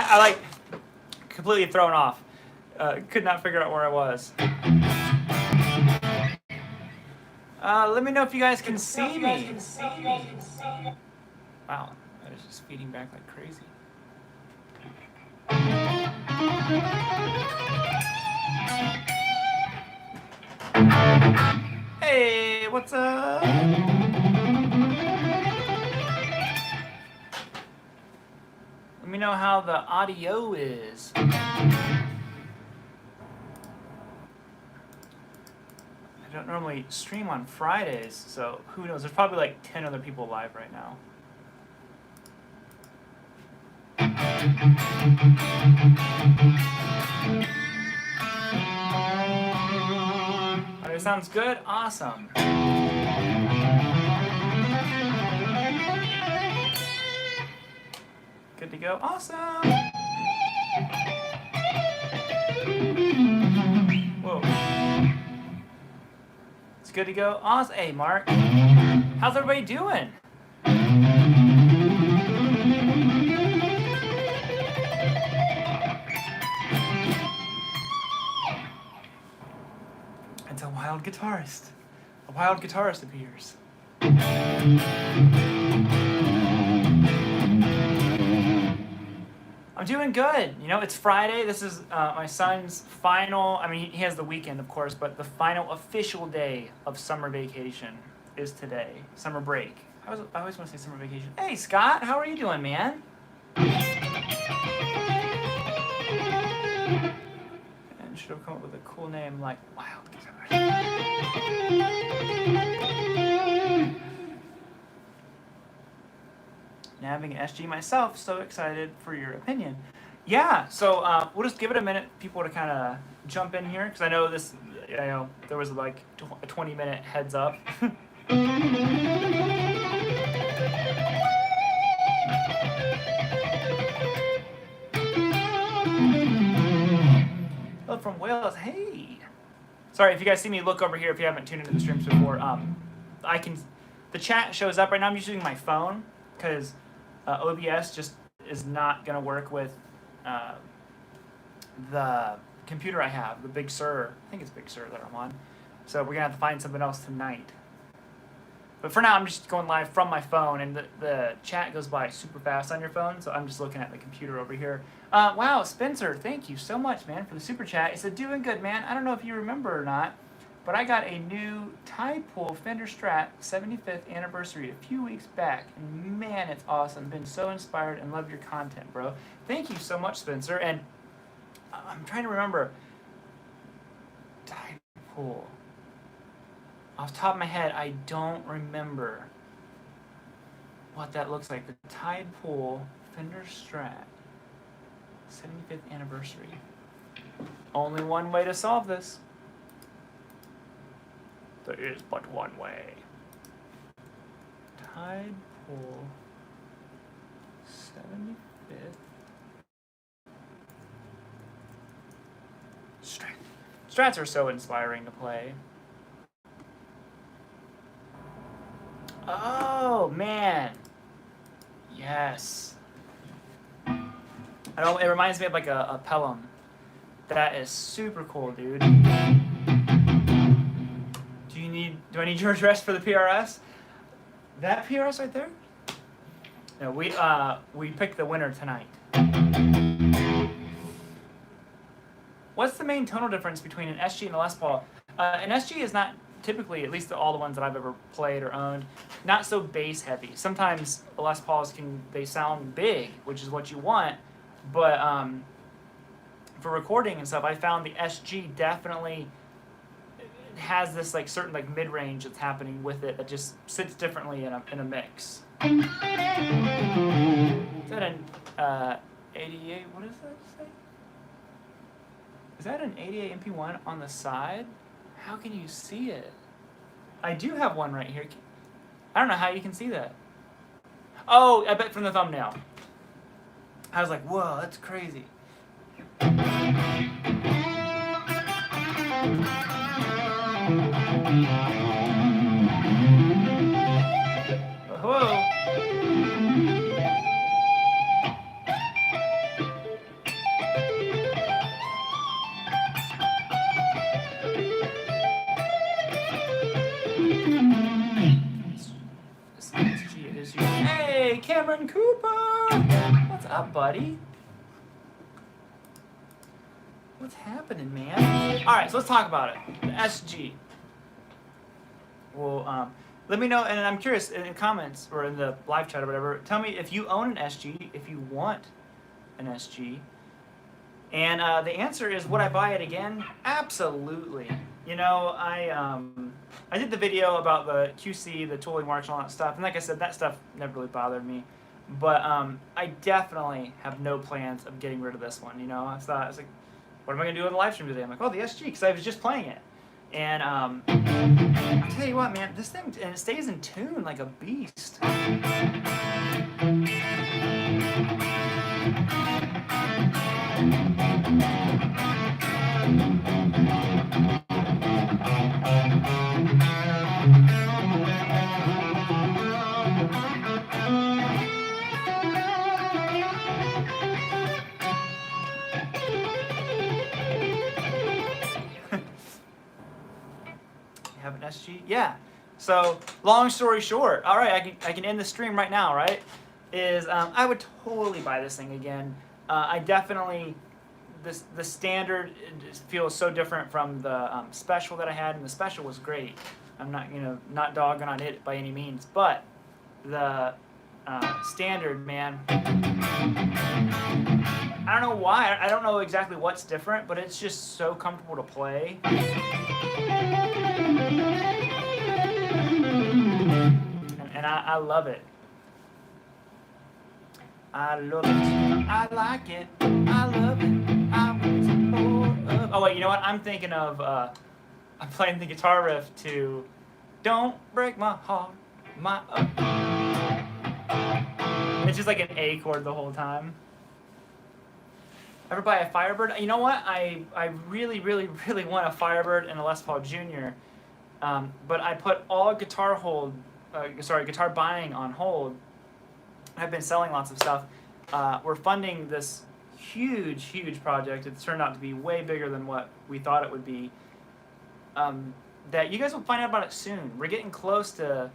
I like completely thrown off. Could not figure out where I was. Let me know if you guys can see me. Wow, that is just feeding back like crazy. Hey, what's up? Let me know how the audio is. I don't normally stream on Fridays, so who knows? There's probably like 10 other people live right now. Audio sounds good? Awesome. Good to go? Awesome! Whoa. It's good to go? Awesome. Hey, Mark. How's everybody doing? It's a wild guitarist. A wild guitarist appears. I'm doing good. You know, it's Friday. This is my son's final, I mean, he has the weekend, of course, but the final official day of summer vacation is today. Summer break. I always want to say summer vacation. Hey, Scott, how are you doing, man? And should have come up with a cool name like Wild Guitar. Nabbing SG myself, so excited for your opinion. Yeah, so we'll just give it a minute, people to kind of jump in here, because I know this, you know, there was like a 20-minute heads up. Hello from Wales. Hey. Sorry if you guys see me look over here. If you haven't tuned into the streams before, the chat shows up right now. I'm just using my phone because OBS just is not gonna work with the computer I have, the Big Sur. I think it's Big Sur that I'm on. So we're gonna have to find something else tonight. But for now, I'm just going live from my phone, and the chat goes by super fast on your phone, so I'm just looking at the computer over here. Wow, Spencer, thank you so much, man, for the super chat. He said, doing good, man. I don't know if you remember or not, but I got a new Tidepool Fender Strat 75th anniversary a few weeks back, and man, it's awesome. Been so inspired and love your content, bro. Thank you so much, Spencer. And I'm trying to remember. Tidepool. Off the top of my head, I don't remember what that looks like. The Tidepool Fender Strat 75th anniversary. Only one way to solve this. There is but one way. Tidepool 75th Strat. Strats are so inspiring to play. Oh, man. Yes. I know, it reminds me of like a Pelham. That is super cool, dude. Do I need your address for the PRS? That PRS right there? No, we picked the winner tonight. What's the main tonal difference between an SG and a Les Paul? An SG is not typically, at least all the ones that I've ever played or owned, not so bass heavy. Sometimes Les Pauls they sound big, which is what you want, but for recording and stuff, I found the SG definitely has this like certain like mid-range that's happening with it that just sits differently in a mix. Is that an 88? What does that say? Is that an 88 MP1 on the side? How can you see it? I do have one right here. I don't know how you can see that. Oh, I bet from the thumbnail. I was like, whoa, that's crazy. Whoa. What's up, buddy? What's happening, man? All right, so let's talk about it. The SG. Well, let me know, and I'm curious in the comments or in the live chat or whatever. Tell me if you own an SG, if you want an SG. And the answer is, would I buy it again? Absolutely. You know, I did the video about the QC, the tooling marks, and all that stuff. And like I said, that stuff never really bothered me. But I definitely have no plans of getting rid of this one. You know, I was like, what am I going to do on the live stream today? I'm like, oh, the SG, because I was just playing it. And I tell you what, man, this thing, and it stays in tune like a beast. Have an SG? Yeah. So, long story short, all right, I can end the stream right now, right? Is I would totally buy this thing again. I definitely, the standard feels so different from the special that I had, and the special was great. I'm not, not dogging on it by any means, but the standard, man, I don't know why. I don't know exactly what's different, but it's just so comfortable to play. And I love it. I love it. I like it. I love it. I want more of. Oh wait, you know what? I'm thinking of. I'm playing the guitar riff to "Don't Break My Heart." It's just like an A chord the whole time. Ever buy a Firebird? You know what? I really, really, really want a Firebird and a Les Paul Jr. But I put all guitar buying on hold. I've been selling lots of stuff. We're funding this huge, huge project. It's turned out to be way bigger than what we thought it would be. That you guys will find out about it soon. We're getting close to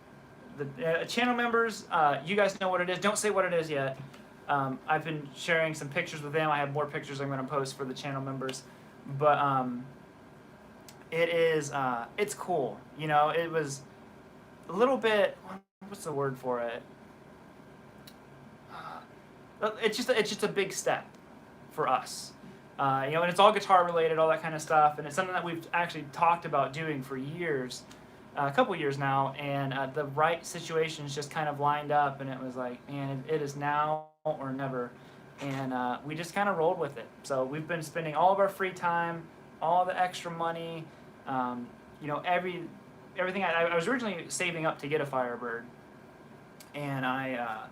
the channel members. You guys know what it is. Don't say what it is yet. I've been sharing some pictures with them. I have more pictures I'm going to post for the channel members. But it is, it's cool. You know, it was a little bit, what's the word for it? It's just a big step for us. And it's all guitar related, all that kind of stuff. And it's something that we've actually talked about doing for years, a couple years now. And the right situations just kind of lined up. And it was like, man, it is now or never. And we just kind of rolled with it. So we've been spending all of our free time, all the extra money, everything. I was originally saving up to get a Firebird. And I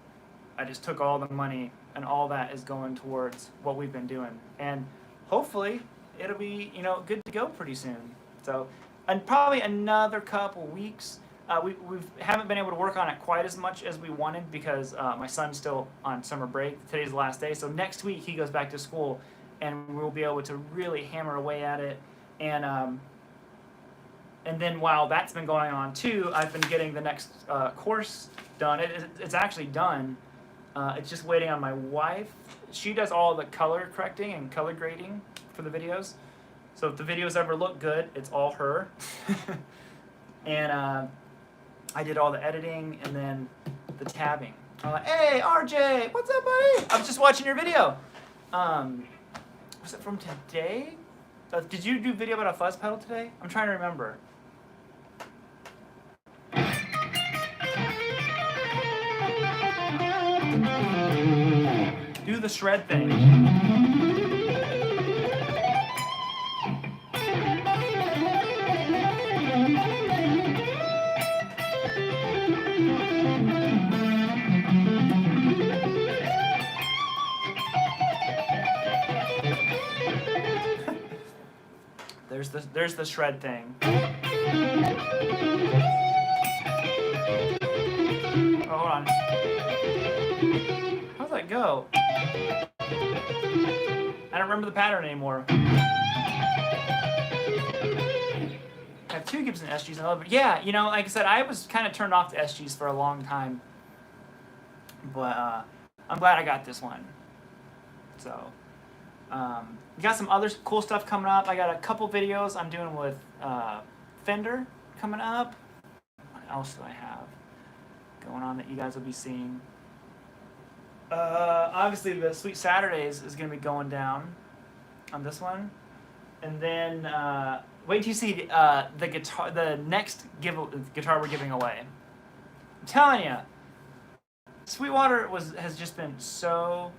just took all the money, and all that is going towards what we've been doing. And hopefully it'll be, good to go pretty soon. So, and probably another couple weeks. We haven't been able to work on it quite as much as we wanted because my son's still on summer break. Today's the last day. So next week he goes back to school, and we'll be able to really hammer away at it. And then while that's been going on too, I've been getting the next course done. It's actually done. It's just waiting on my wife. She does all the color correcting and color grading for the videos. So if the videos ever look good, it's all her. And I did all the editing and then the tabbing. I'm like, hey, RJ, what's up, buddy? I was just watching your video. Was it from today? Did you do a video about a fuzz pedal today? I'm trying to remember. Do the shred thing. There's the shred thing. Oh, hold on. How's that go? I don't remember the pattern anymore. I have two Gibson SGs and I love it. Yeah, like I said, I was kind of turned off to SGs for a long time. But I'm glad I got this one. So, we got some other cool stuff coming up. I got a couple videos I'm doing with Fender coming up. What else do I have going on that you guys will be seeing? Obviously, the Sweet Saturdays is going to be going down on this one. And then wait till you see the guitar, the next guitar we're giving away. I'm telling you, Sweetwater has just been so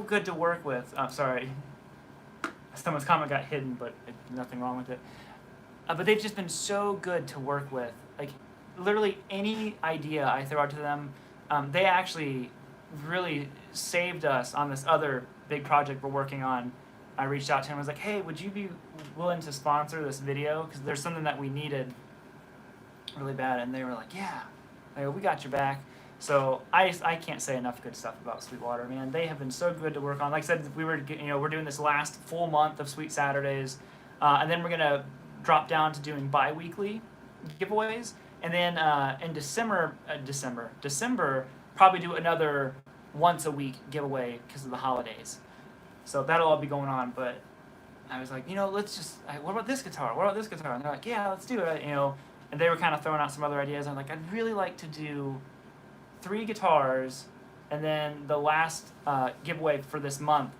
good to work with. Sorry, someone's comment got hidden, but nothing wrong with it. But they've just been so good to work with. Like, literally any idea I throw out to them, they actually really saved us on this other big project we're working on. I reached out to him and was like, hey, would you be willing to sponsor this video? Because there's something that we needed really bad. And they were like, yeah, we got your back. So I can't say enough good stuff about Sweetwater, man. They have been so good to work on. Like I said, we're doing this last full month of Sweet Saturdays. And then we're going to drop down to doing bi-weekly giveaways. And then in December, probably do another once a week giveaway because of the holidays. So that'll all be going on, but I was like, let's just, what about this guitar? What about this guitar? And they're like, yeah, let's do it, And they were kind of throwing out some other ideas. I'm like, I'd really like to do 3 guitars, and then the last giveaway for this month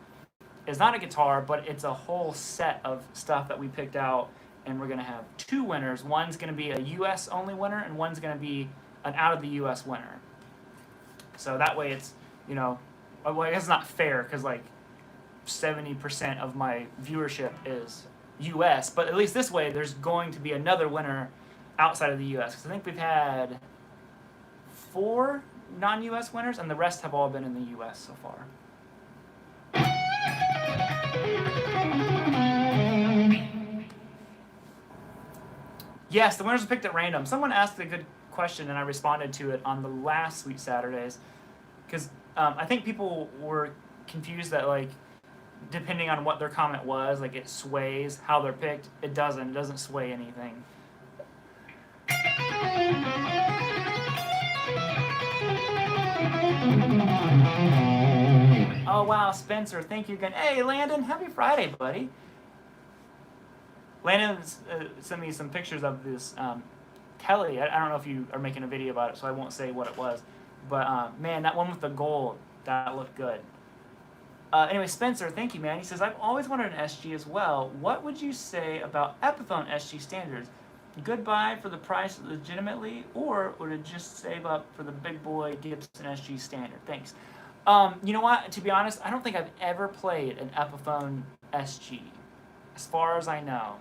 is not a guitar, but it's a whole set of stuff that we picked out, and we're going to have 2 winners. One's going to be a U.S. only winner, and one's going to be an out of the U.S. winner. So that way it's, well, I guess it's not fair because, 70% of my viewership is U.S., but at least this way there's going to be another winner outside of the U.S. because I think we've had 4 non-U.S. winners, and the rest have all been in the U.S. so far. Yes, the winners are picked at random. Someone asked a good question, and I responded to it on the last Sweet Saturdays because I think people were confused that, depending on what their comment was, it sways how they're picked. It doesn't. It doesn't sway anything. Oh, wow, Spencer, thank you again. Hey, Landon, happy Friday, buddy. Landon sent me some pictures of this telly. I don't know if you are making a video about it, so I won't say what it was. But, man, that one with the gold, that looked good. Anyway, Spencer, thank you, man. He says, I've always wanted an SG as well. What would you say about Epiphone SG standards? Good buy for the price legitimately, or would it just save up for the big boy Gibson SG standard? Thanks. You know what? To be honest, I don't think I've ever played an Epiphone SG, as far as I know.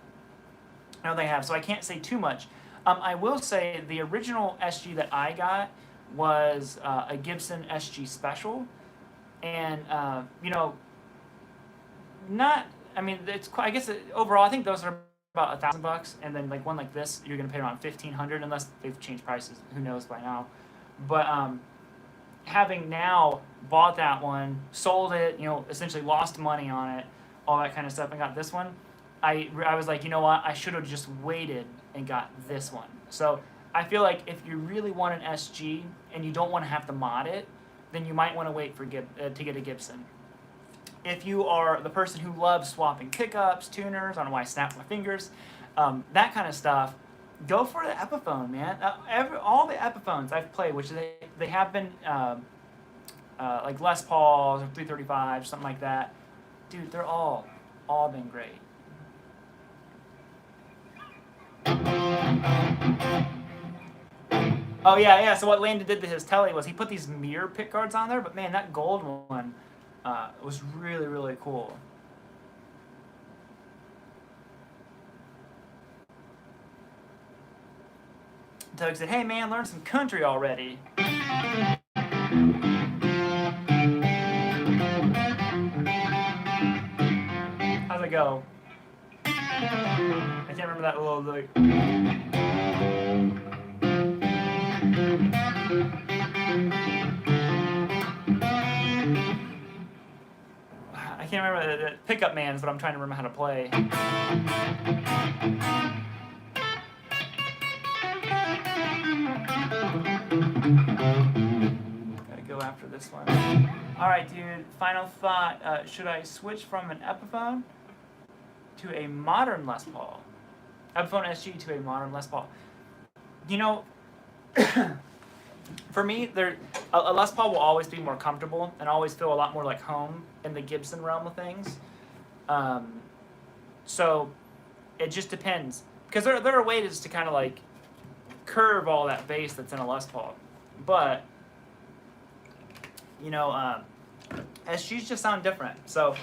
I know they have, so I can't say too much. I will say the original SG that I got was a Gibson SG Special. And, I guess overall, I think those are about $1,000, and then one like this, you're gonna pay around $1,500 unless they've changed prices. Who knows by now? But having now bought that one, sold it, essentially lost money on it, all that kind of stuff, and got this one, I was like, you know what? I should have just waited and got this one. So I feel like if you really want an SG and you don't want to have to mod it, then you might want to wait for to get a Gibson. If you are the person who loves swapping pickups, tuners, I don't know why I snapped my fingers, that kind of stuff, go for the Epiphone, man. All the Epiphones I've played, which they have been like Les Pauls or 335, something like that, dude, they're all been great. Oh, yeah, so what Landon did to his telly was he put these mirror pick guards on there, but man, that gold one was really, really cool. Doug said, hey man, learn some country already. How's it go? I can't remember that little, I can't remember the Pickup Man is what I'm trying to remember how to play. after this one. All right, dude. Final thought. Should I switch from an Epiphone to a modern Les Paul? Epiphone SG to a modern Les Paul. You know, for me, a Les Paul will always be more comfortable and always feel a lot more like home in the Gibson realm of things. So it just depends, because there are ways to kind of like curve all that bass that's in a Les Paul, but you know, SGs just sound different. So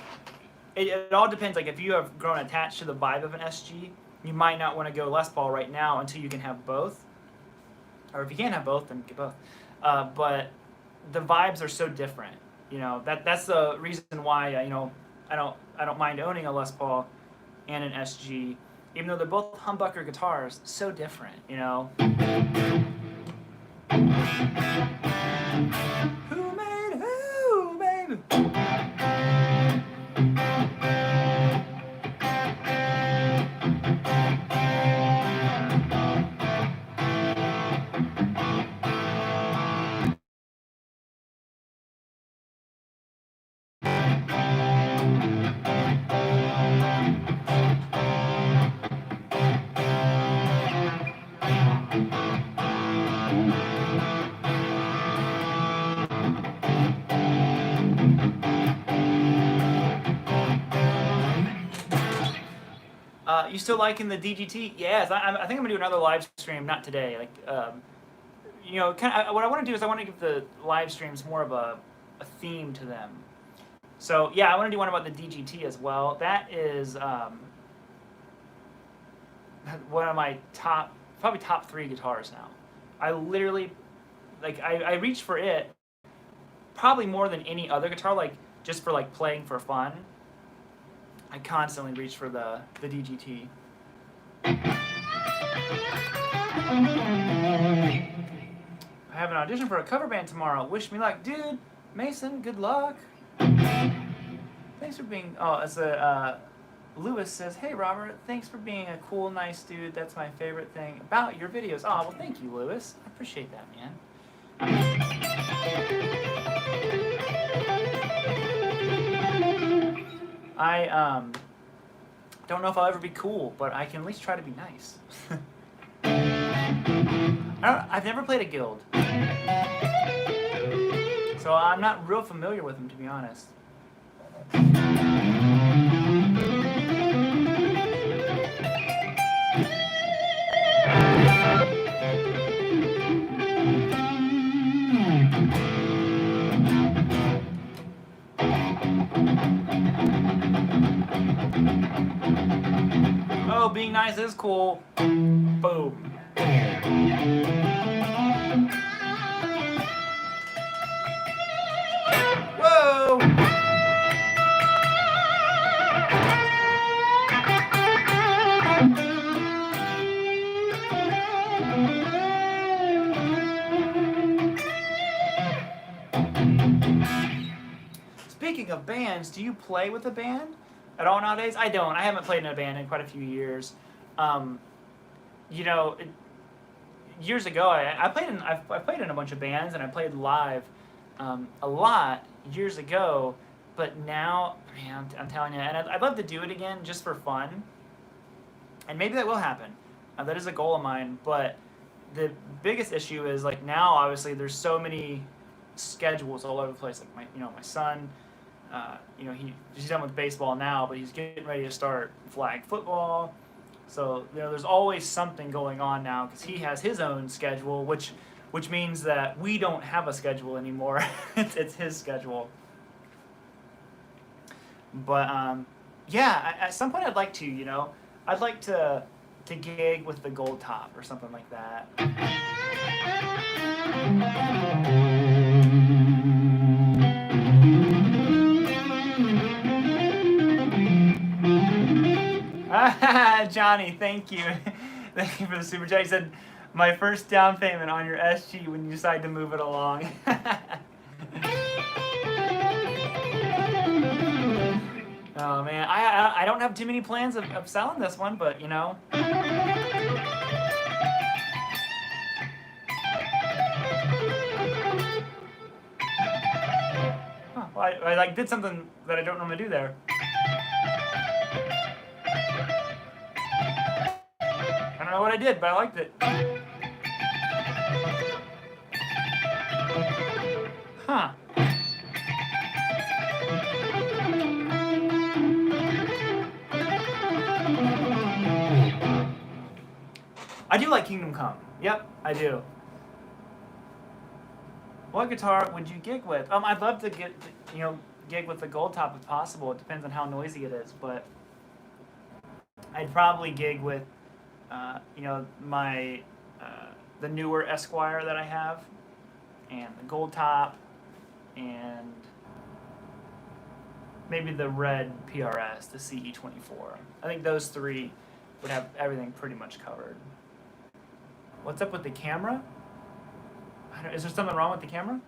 it all depends. Like if you have grown attached to the vibe of an SG, you might not want to go Les Paul right now until you can have both. Or if you can't have both, then get both. But the vibes are so different. You know, that's the reason why you know, I don't mind owning a Les Paul and an SG, even though they're both humbucker guitars, so different. You know. Who made who, baby? You still liking the DGT? Yes, I think I'm gonna do another live stream. Not today, like you know, what I want to do is I want to give the live streams more of a theme to them. So yeah, I want to do one about the DGT as well. That is one of my probably top 3 guitars now. I literally, like, I reach for it probably more than any other guitar, like just for like playing for fun. I constantly reach for the DGT. I have an audition for a cover band tomorrow. Wish me luck. Dude, Mason, good luck. Thanks for being... Oh, as Lewis says, hey, Robert, thanks for being a cool, nice dude. That's my favorite thing about your videos. Oh, well, thank you, Lewis. I appreciate that, man. I don't know if I'll ever be cool, but I can at least try to be nice. I've never played a guild, so I'm not real familiar with them, to be honest. Oh, being nice is cool. Boom. Whoa! Speaking of bands, do you play with a band at all nowadays? I don't. I haven't played in a band in quite a few years. You know, years ago, I played in a bunch of bands and I played live a lot years ago. But now, man, I'm telling you, and I'd love to do it again just for fun. And maybe that will happen. That is a goal of mine. But the biggest issue is, like, now obviously there's so many schedules all over the place. Like my son. You know, he's done with baseball now, but he's getting ready to start flag football. So, you know, there's always something going on now because he has his own schedule, which means that we don't have a schedule anymore. it's his schedule. But yeah, at some point I'd like to, you know, I'd like to gig with the Gold Top or something like that. Johnny, thank you. Thank you for the super chat. He said, my first down payment on your SG when you decide to move it along. Oh, man. I don't have too many plans of selling this one, but, you know. I like did something that I don't normally do there. I don't know what I did, but I liked it. Huh. I do like Kingdom Come. Yep, I do. What guitar would you gig with? I'd love to gig with the gold top if possible. It depends on how noisy it is, but I'd probably gig with, my the newer Esquire that I have, and the gold top, and maybe the red PRS, the CE24. I think those three would have everything pretty much covered. What's up with the camera? Is there something wrong with the camera?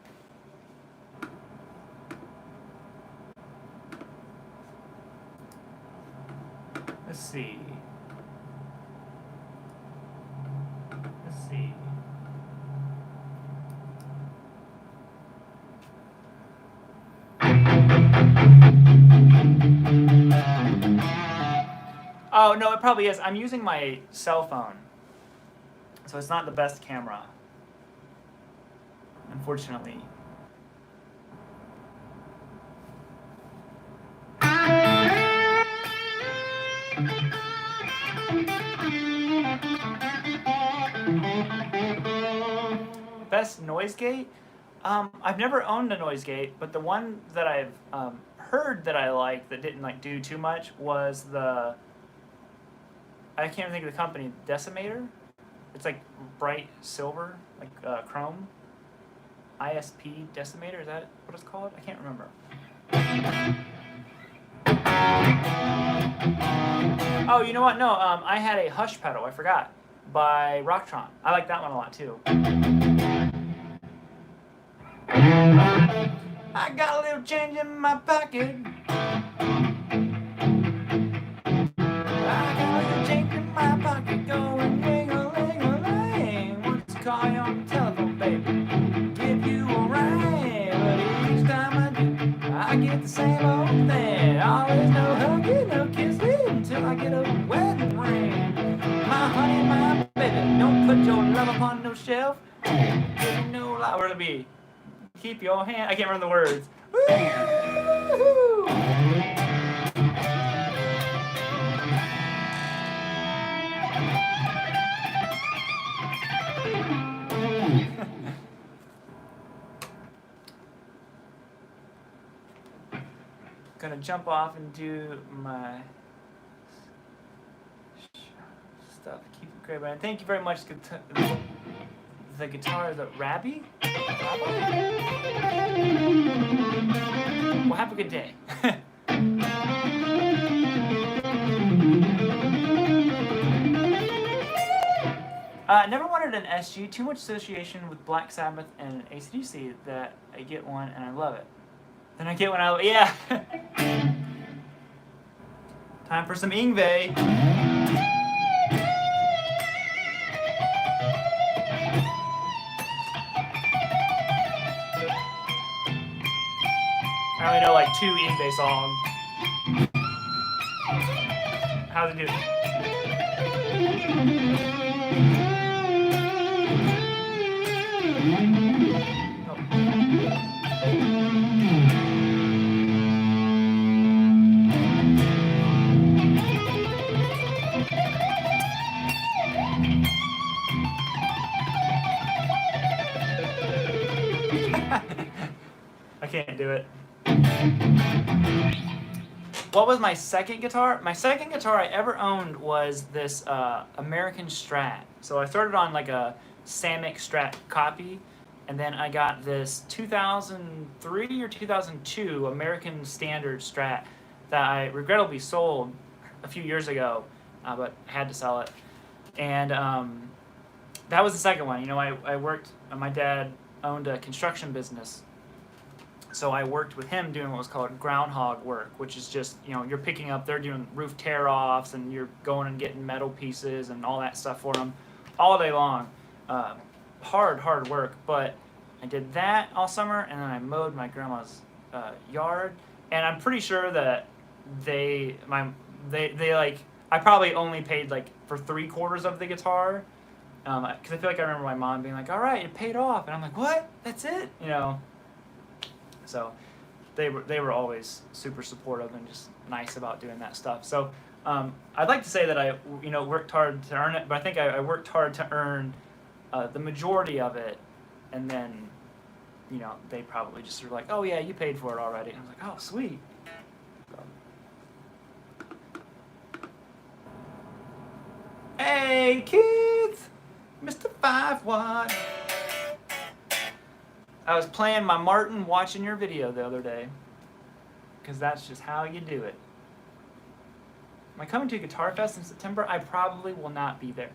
Let's see. Oh, no, it probably is. I'm using my cell phone, so it's not the best camera, unfortunately. Best noise gate? I've never owned a noise gate, but the one that I've heard that I liked that didn't do too much was the, I can't even think of the company, Decimator? It's like bright silver, like chrome. ISP Decimator, is that what it's called? I can't remember. Oh, you know what? No, I had a Hush pedal, I forgot, by Rocktron. I like that one a lot too. I got a little change in my pocket. I got a little change in my pocket going ring-a-ling-a-ling. Want to call you on the telephone, baby, give you a ring. But each time I do, I get the same old thing. Always no hugging, no kissing until I get a wedding ring. My honey, my baby, don't put your love upon no shelf. Give no lie. Where'd it be? Keep your hand. I can't remember the words. Woo-hoo! Gonna jump off and do my stuff. Keep it great, man. Thank you very much. The guitar is a Rabbi? Well, have a good day. Never wanted an SG. Too much association with Black Sabbath and AC/DC that I get one and I love it. Then I get one out. Yeah. Time for some Yngwie. I only know like 2 Yngwie songs. How's it do? I can't do it. What was my second guitar? My second guitar I ever owned was this American Strat. So I started on like a Samick Strat copy, and then I got this 2003 or 2002 American Standard Strat that I regrettably sold a few years ago, but had to sell it. And that was the second one. You know, I worked, my dad owned a construction business. So I worked with him doing what was called groundhog work, which is just, you know, you're picking up, they're doing roof tear-offs, and you're going and getting metal pieces and all that stuff for them all day long. Hard work, but I did that all summer, and then I mowed my grandma's yard, and I'm pretty sure that they like I probably only paid like for 3/4 of the guitar, because I feel like I remember my mom being like, "All right, it paid off," and I'm like, "What? That's it?" You know. So they were always super supportive and just nice about doing that stuff. So I'd like to say that I worked hard to earn it, but I think I worked hard to earn the majority of it, and then they probably just were like, "Oh yeah, you paid for it already." And I was like, "Oh sweet." So. Hey kids, Mr. 5 Watt. I was playing my Martin watching your video the other day, because that's just how you do it. Am I coming to Guitar Fest in September? I probably will not be there.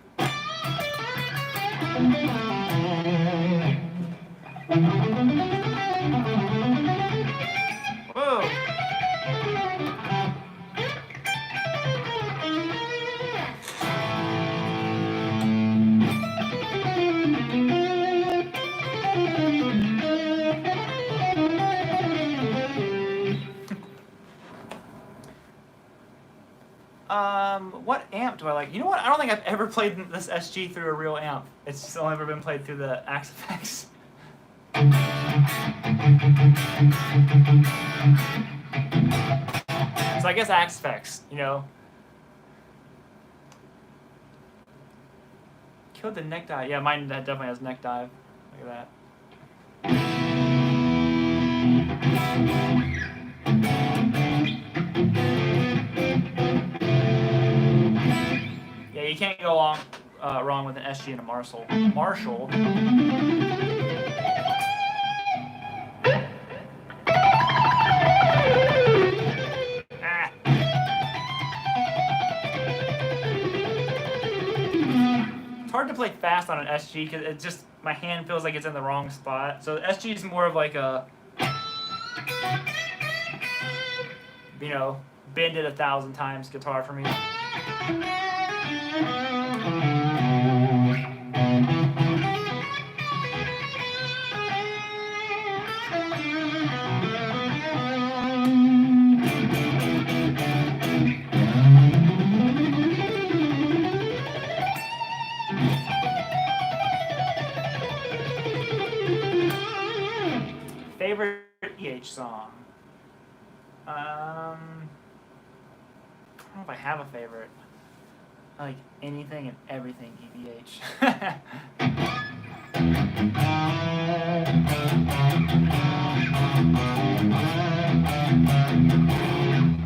Whoa! What amp do I like? You know what? I don't think I've ever played this SG through a real amp. It's just only ever been played through the Axe-Fx. So I guess Axe-Fx, Killed the neck dive. Yeah, mine that definitely has neck dive. Look at that. Yeah, you can't go wrong with an SG and a Marshall. It's hard to play fast on an SG because it just my hand feels like it's in the wrong spot. So the SG is more of like a bend it 1,000 times guitar for me. Favorite EH song? I don't know if I have a favorite. I like anything and everything EVH.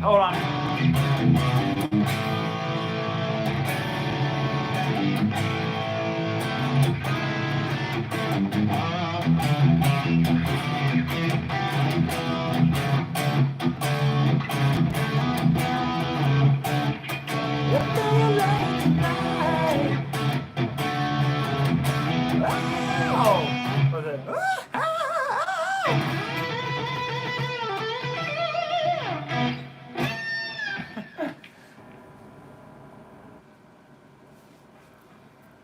Hold on.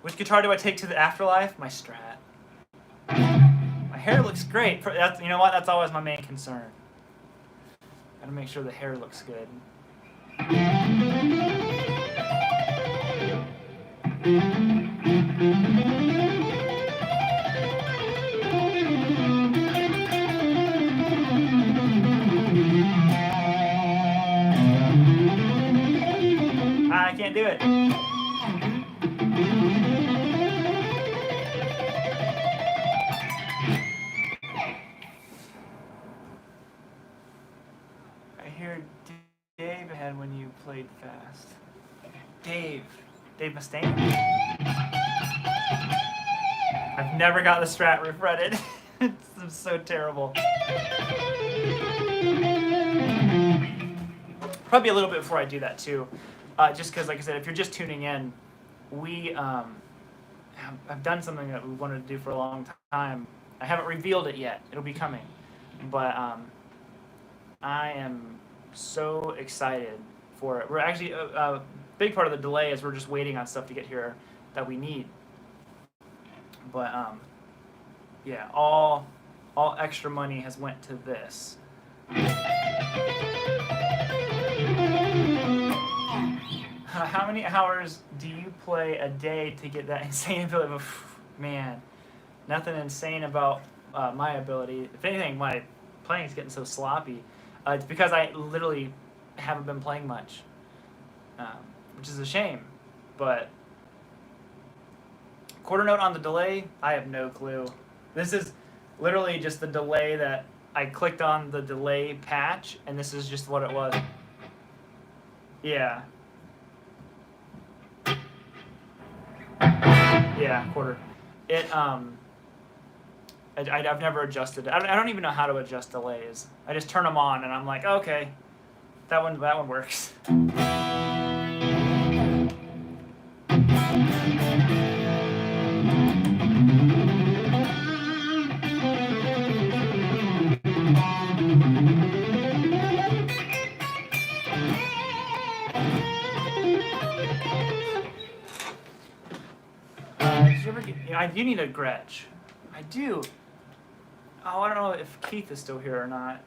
Which guitar do I take to the afterlife? My Strat. My hair looks great. You know what? That's always my main concern. Gotta make sure the hair looks good. I can't do it. I hear Dave had when you played fast. Dave Mustaine? I've never got the Strat refretted. It's so terrible. Probably a little bit before I do that too. Just because, like I said, if you're just tuning in, we I've done something that we wanted to do for a long time. I haven't revealed it yet. It'll be coming. But I am so excited for it. We're actually, a big part of the delay is we're just waiting on stuff to get here that we need. But yeah, all extra money has went to this. How many hours do you play a day to get that insane ability? Man, nothing insane about my ability. If anything, my playing is getting so sloppy. It's because I literally haven't been playing much, which is a shame. But quarter note on the delay, I have no clue. This is literally just the delay that I clicked on the delay patch, and this is just what it was. Yeah. Yeah, quarter. I've never adjusted it. I don't even know how to adjust delays. I just turn them on, and I'm like, okay, that one works. Did you ever get, I do need a Gretsch. I do. Oh, I don't know if Keith is still here or not.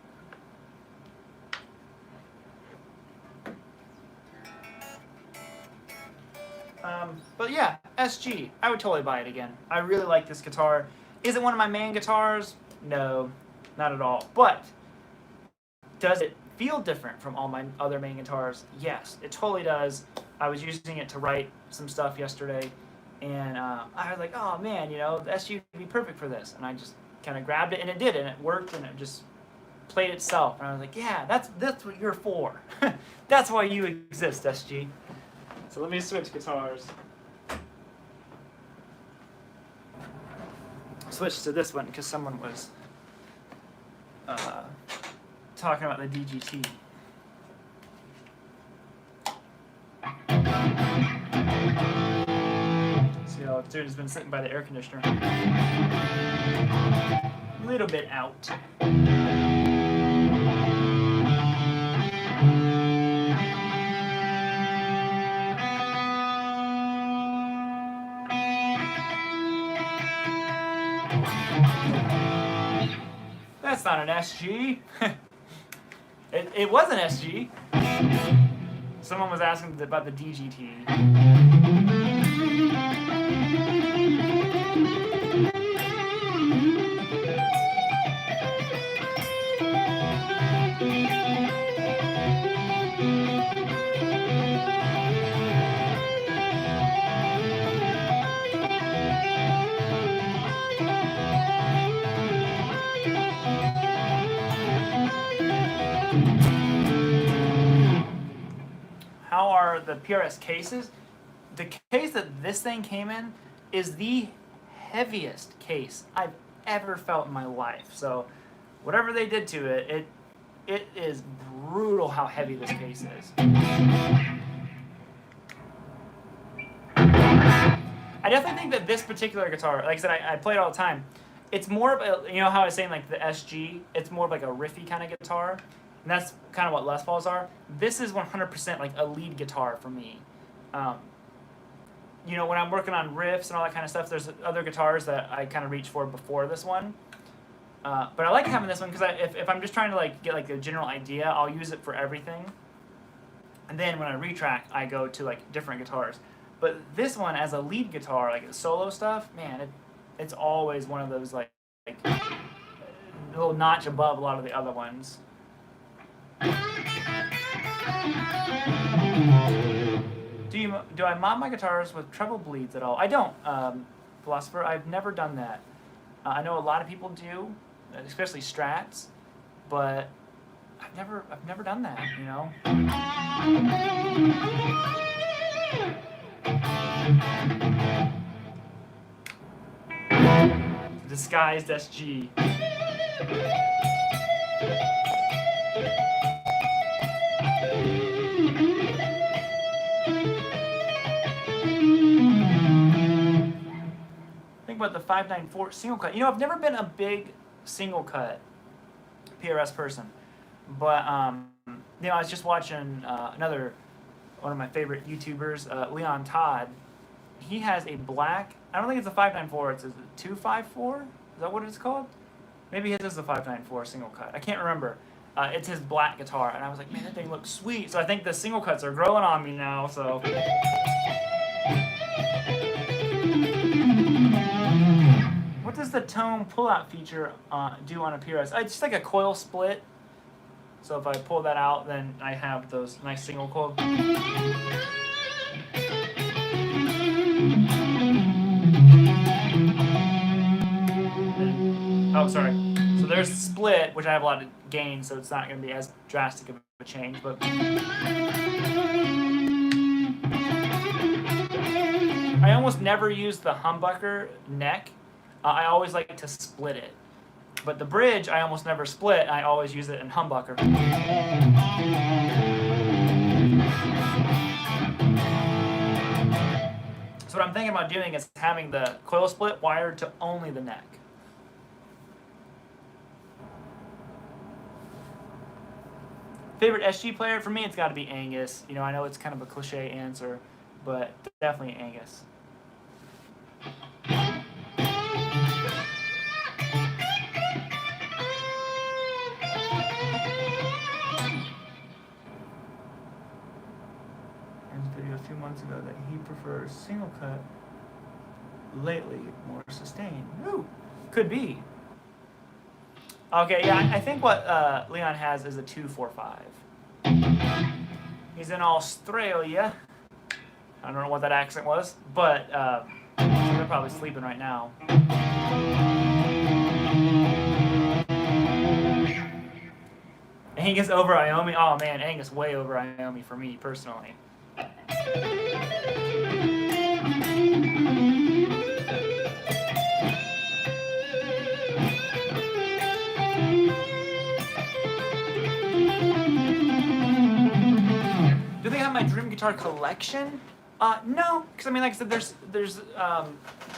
But yeah, SG. I would totally buy it again. I really like this guitar. Is it one of my main guitars? No, not at all. But does it feel different from all my other main guitars? Yes, it totally does. I was using it to write some stuff yesterday, and I was like, oh man, the SG would be perfect for this. And I just kind of grabbed it, and it did, and it worked, and it just played itself. And I was like, yeah, that's what you're for. That's why you exist, SG. So let me switch guitars. Switch to this one because someone was talking about the DGT. See how dude has been sitting by the air conditioner. A little bit out. That's not an SG. It was an SG. Someone was asking about the DGT. How are the PRS cases? The case that this thing came in is the heaviest case I've ever felt in my life. So whatever they did to it, it is brutal how heavy this case is. I definitely think that this particular guitar, like I said, I play it all the time. It's more of a, how I was saying like the SG, it's more of like a riffy kind of guitar. And that's kind of what Les Pauls are. This is 100% like a lead guitar for me. When I'm working on riffs and all that kind of stuff, there's other guitars that I kind of reach for before this one. But I like having this one because if I'm just trying to like get like a general idea, I'll use it for everything. And then when I retrack, I go to like different guitars. But this one as a lead guitar, like the solo stuff, man, it's always one of those like a little notch above a lot of the other ones. Do I mod my guitars with treble bleeds at all? I don't, Philosopher. I've never done that. I know a lot of people do, especially Strats, but I've never done that. Disguised SG. Think about the 594 single cut. I've never been a big single cut PRS person, but I was just watching another one of my favorite YouTubers, Leon Todd. He has a black. I don't think it's a 594. It's a 254. Is that what it's called? Maybe his is a 594 single cut. I can't remember. It's his black guitar, and I was like, man, that thing looks sweet. So I think the single cuts are growing on me now. So what does the tone pull-out feature do on a PRS? It's just like a coil split. So if I pull that out, then I have those nice single coil. Oh, sorry. So there's the split, which I have a lot of gain, so it's not going to be as drastic of a change. But I almost never use the humbucker neck. I always like to split it. But the bridge, I almost never split. I always use it in humbucker. So what I'm thinking about doing is having the coil split wired to only the neck. Favorite SG player? For me, it's got to be Angus. You know, I know it's kind of a cliche answer, but definitely Angus. Video a few months ago that he prefers single cut, lately more sustained. Ooh, could be. Okay, yeah, I think what Leon has is a 245. He's in Australia. I don't know what that accent was, but they're probably sleeping right now. Angus over Iommi? Oh man, Angus way over Iommi for me personally. Do they have my dream guitar collection? No, because I mean, like I said, there's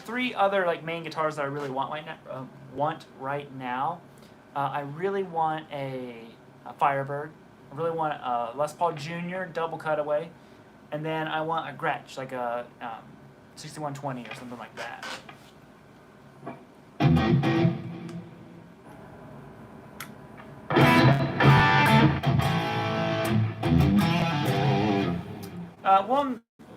3 other like main guitars that I really want right now. I really want a Firebird. I really want a Les Paul Jr. double cutaway, and then I want a Gretsch, like a 6120 or something like that.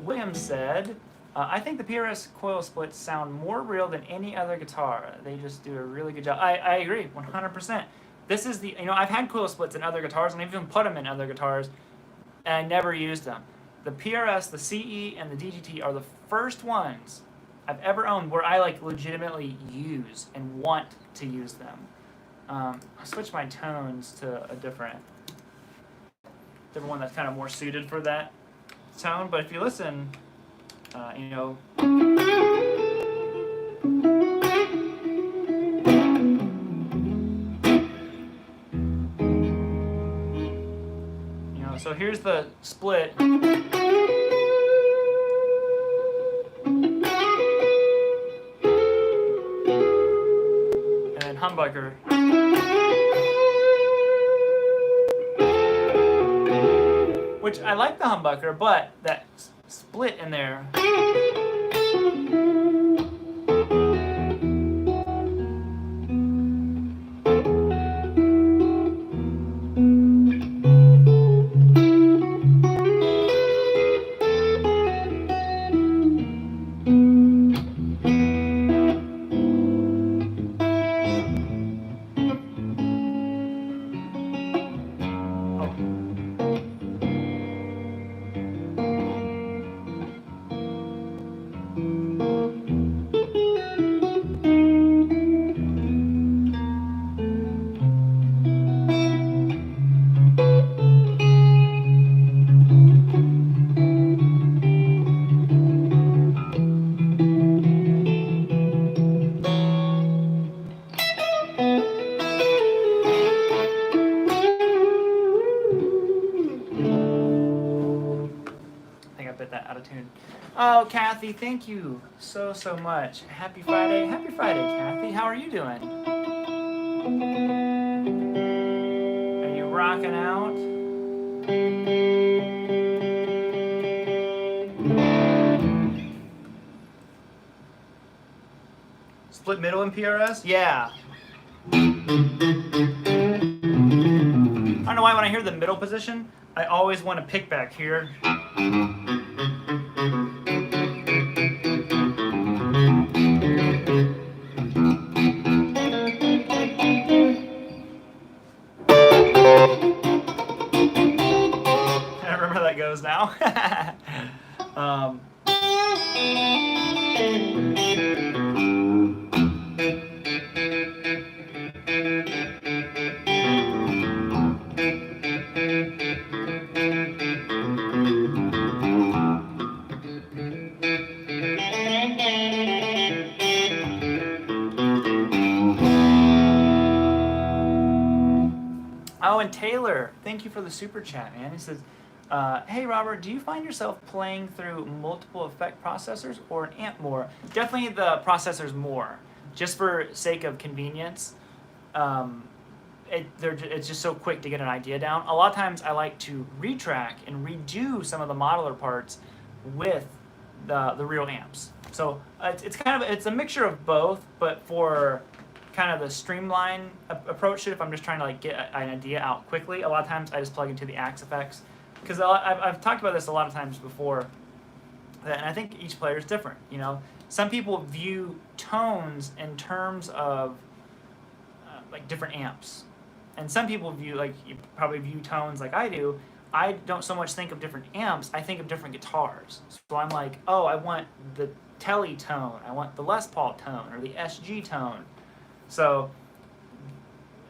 William said, I think the PRS coil splits sound more real than any other guitar. They just do a really good job. I agree, 100%. This is the, I've had coil splits in other guitars, and I've even put them in other guitars, and I never used them. The PRS, the CE, and the DGT are the first ones I've ever owned where I like legitimately use and want to use them. I'll switch my tones to a different one that's kind of more suited for that tone, but if you listen, so here's the split. And then humbucker. Which I like the humbucker, but that split in there. Oh, Kathy, thank you so much. Happy Friday. Happy Friday, Kathy. How are you doing? Are you rocking out? Split middle in PRS? Yeah. don't know why when I hear the middle position, I always want to pick back here. I remember how that goes now. Oh, and Taylor, thank you for the super chat, man. He says, hey, Robert, do you find yourself playing through multiple effect processors or an amp more? Definitely the processors more, just for sake of convenience. It's just so quick to get an idea down. A lot of times I like to retrack and redo some of the modeler parts with the real amps. So it's a mixture of both, but for kind of the streamline approach to it, if I'm just trying to like get an idea out quickly, a lot of times I just plug into the Axe-Fx. Because I've talked about this a lot of times before, and I think each player is different. You know, some people view tones in terms of like different amps, and some people view, like, you probably view tones like I do. I don't so much think of different amps, I think of different guitars. So I'm like, oh, I want the Tele tone, I want the Les Paul tone, or the SG tone. So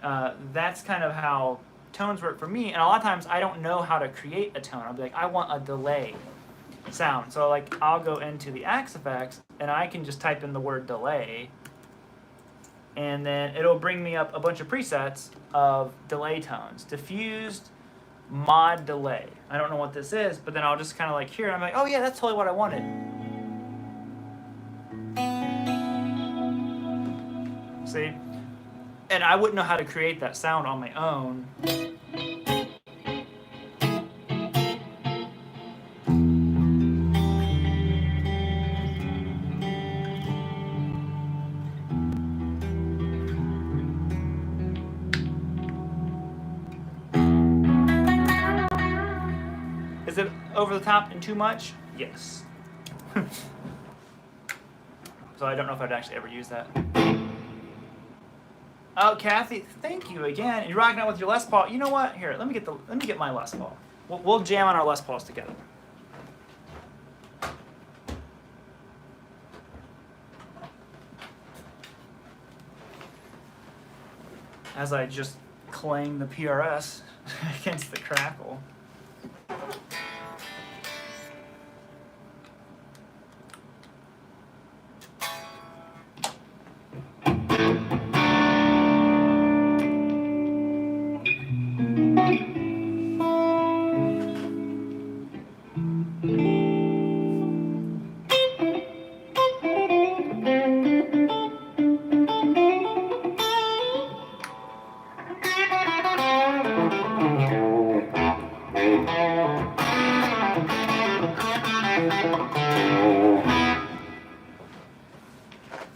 that's kind of how tones work for me. And a lot of times I don't know how to create a tone. I'll be like, I want a delay sound. So like I'll go into the Axe-Fx and I can just type in the word delay, and then it'll bring me up a bunch of presets of delay tones. Diffused, mod delay. I don't know what this is, but then I'll just kind of like hear it. I'm like, oh yeah, that's totally what I wanted. See? And I wouldn't know how to create that sound on my own. Is it over the top and too much? Yes. So I don't know if I'd actually ever use that. Oh, Kathy, thank you again. You're rocking out with your Les Paul. You know what? Here, let me get my Les Paul. We'll jam on our Les Pauls together. As I just clang the PRS against the crackle.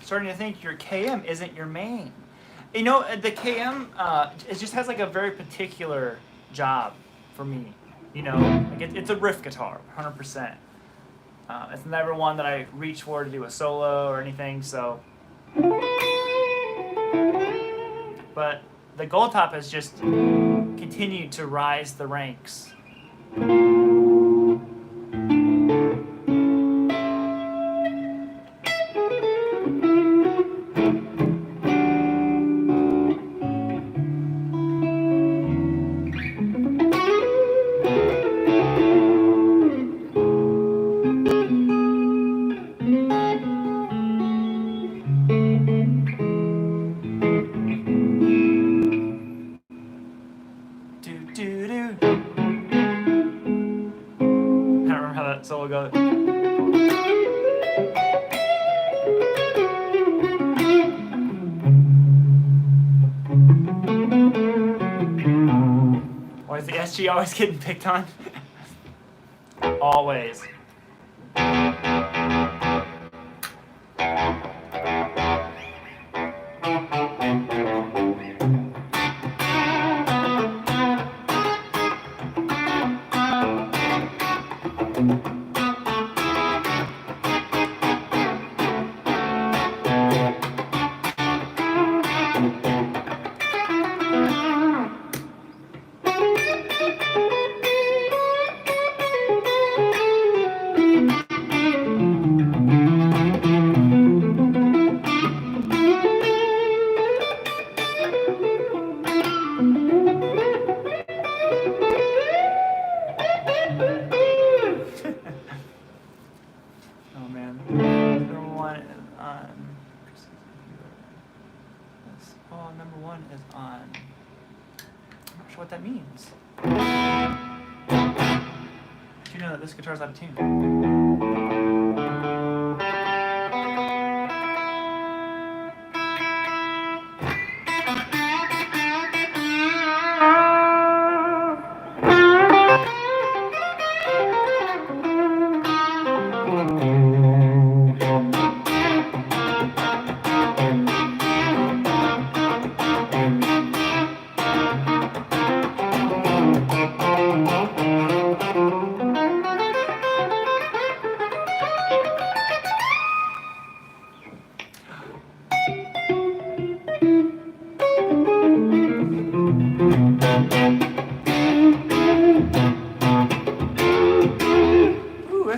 Starting to think your KM isn't your main. You know, the KM, it just has like a very particular job for me. You know, like it's a riff guitar, 100%. It's never one that I reach for to do a solo or anything, so. But the Gold Top has just continued to rise the ranks. So we'll go. Why is the SG always getting picked on? Always. that means. Did you know that this guitar's out of tune?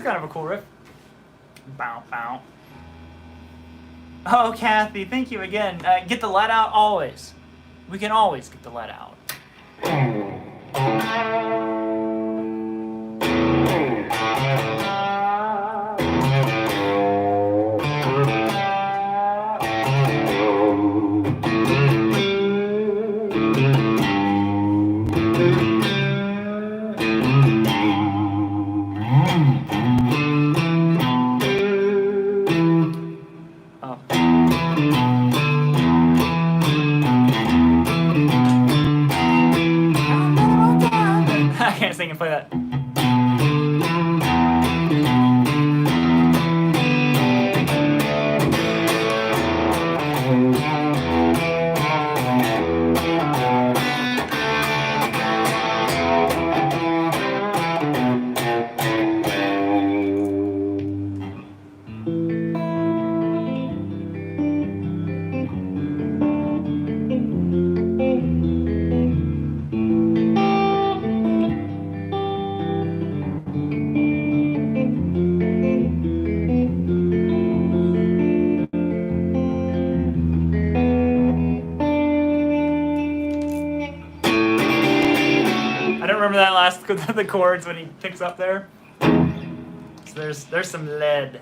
Kind of a cool riff. Bow, bow. Oh, Kathy, thank you again. Get the lead out always. We can always get the lead out. I can't sing and play that. Remember that last the chords when he picks up there? So there's some lead.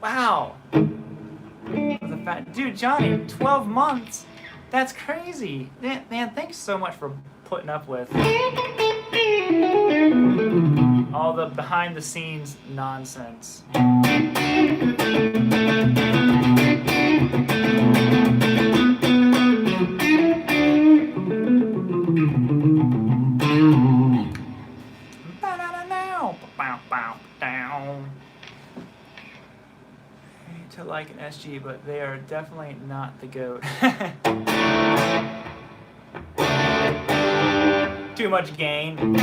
Wow. Dude, Johnny, 12 months. That's crazy. Man, thanks so much for putting up with all the behind the scenes nonsense. To like an SG, but they are definitely not the GOAT. Too much gain.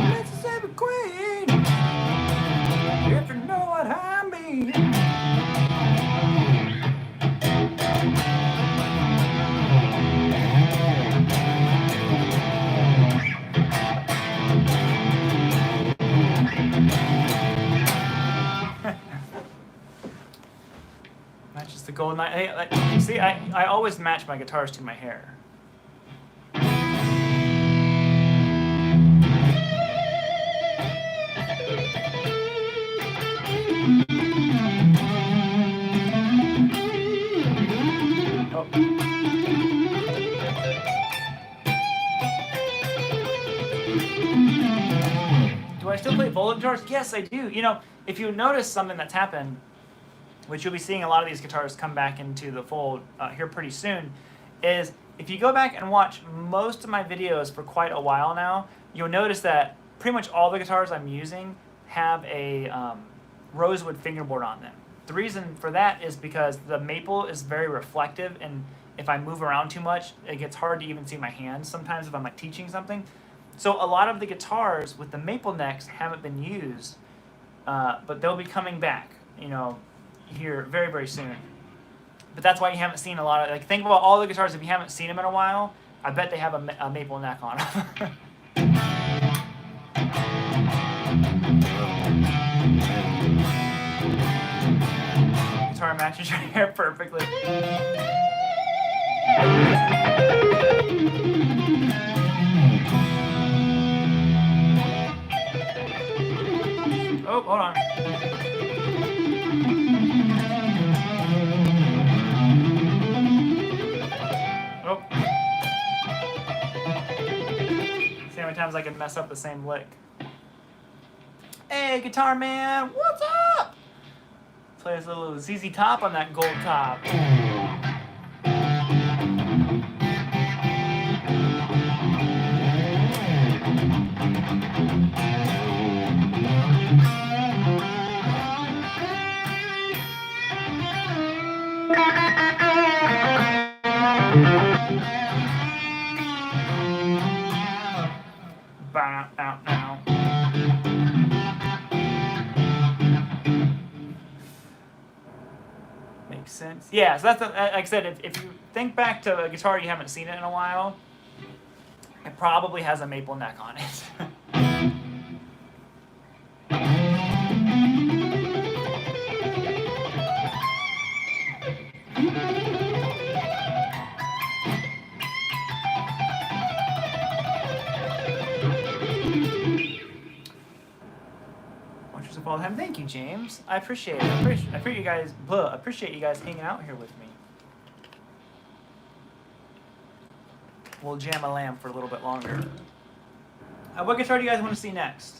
Mississippi Queen, if you know what I mean. Matches the gold knight. Hey, see, I always match my guitars to my hair. Oh. Do I still play folded guitars? Yes, I do. You know, if you notice something that's happened, which you'll be seeing a lot of these guitars come back into the fold here pretty soon, is if you go back and watch most of my videos for quite a while now, you'll notice that pretty much all the guitars I'm using have a rosewood fingerboard on them. The reason for that is because the maple is very reflective, and if I move around too much, it gets hard to even see my hands sometimes if I'm like teaching something. So a lot of the guitars with the maple necks haven't been used, but they'll be coming back, you know, here very, very soon. But that's why you haven't seen a lot of, like, think about all the guitars, if you haven't seen them in a while, I bet they have a maple neck on them. Guitar matches your hair perfectly. Oh, hold on. Oh. See how many times I can mess up the same lick. Hey, guitar man, what's up? Play this little ZZ Top on that gold top. Bow, bow, bow. Makes sense. Yeah, so that's like I said. If you think back to a guitar you haven't seen it in a while, it probably has a maple neck on it. All the time. Thank you, James. I appreciate it. I appreciate you guys. Appreciate you guys hanging out here with me. We'll jam a lamb for a little bit longer. What guitar do you guys want to see next?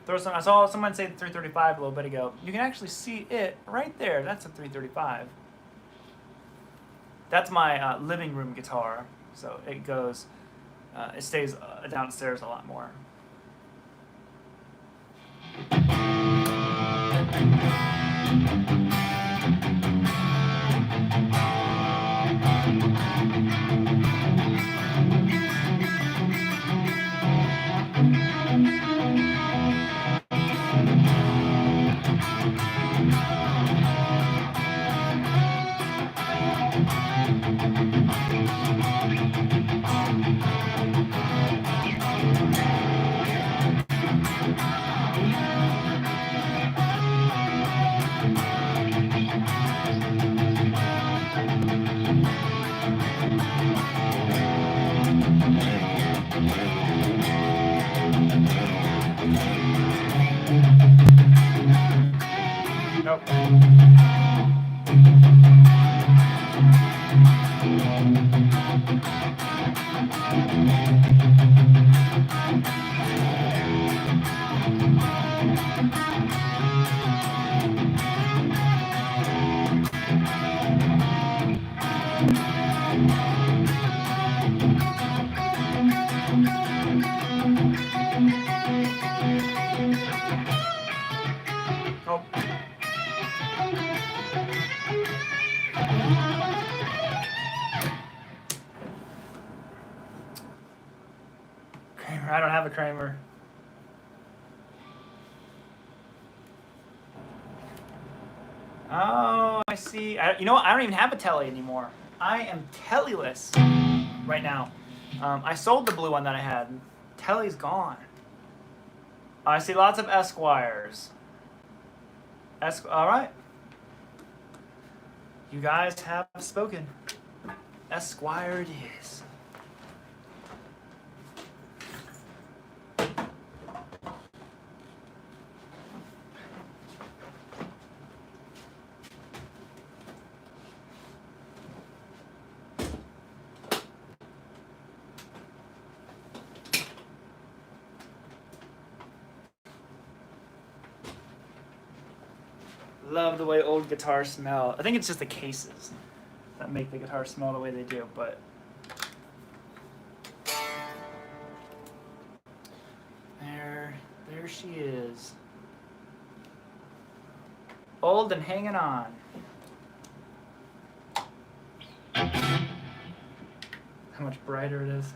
Throw some. I saw someone say 335 a little bit ago. You can actually see it right there. That's a 335. That's my living room guitar. So it goes. It stays downstairs a lot more. Nope. Oh. Kramer, I don't have a Kramer. Oh, I see. You know what? I don't even have a Tele anymore. I am Teleless right now. I sold the blue one that I had. Tele's gone. I see lots of Esquires. All right. You guys have spoken. Esquire it is. Love the way old guitars smell. I think it's just the cases that make the guitar smell the way they do, but there she is. Old and hanging on. how much brighter it is.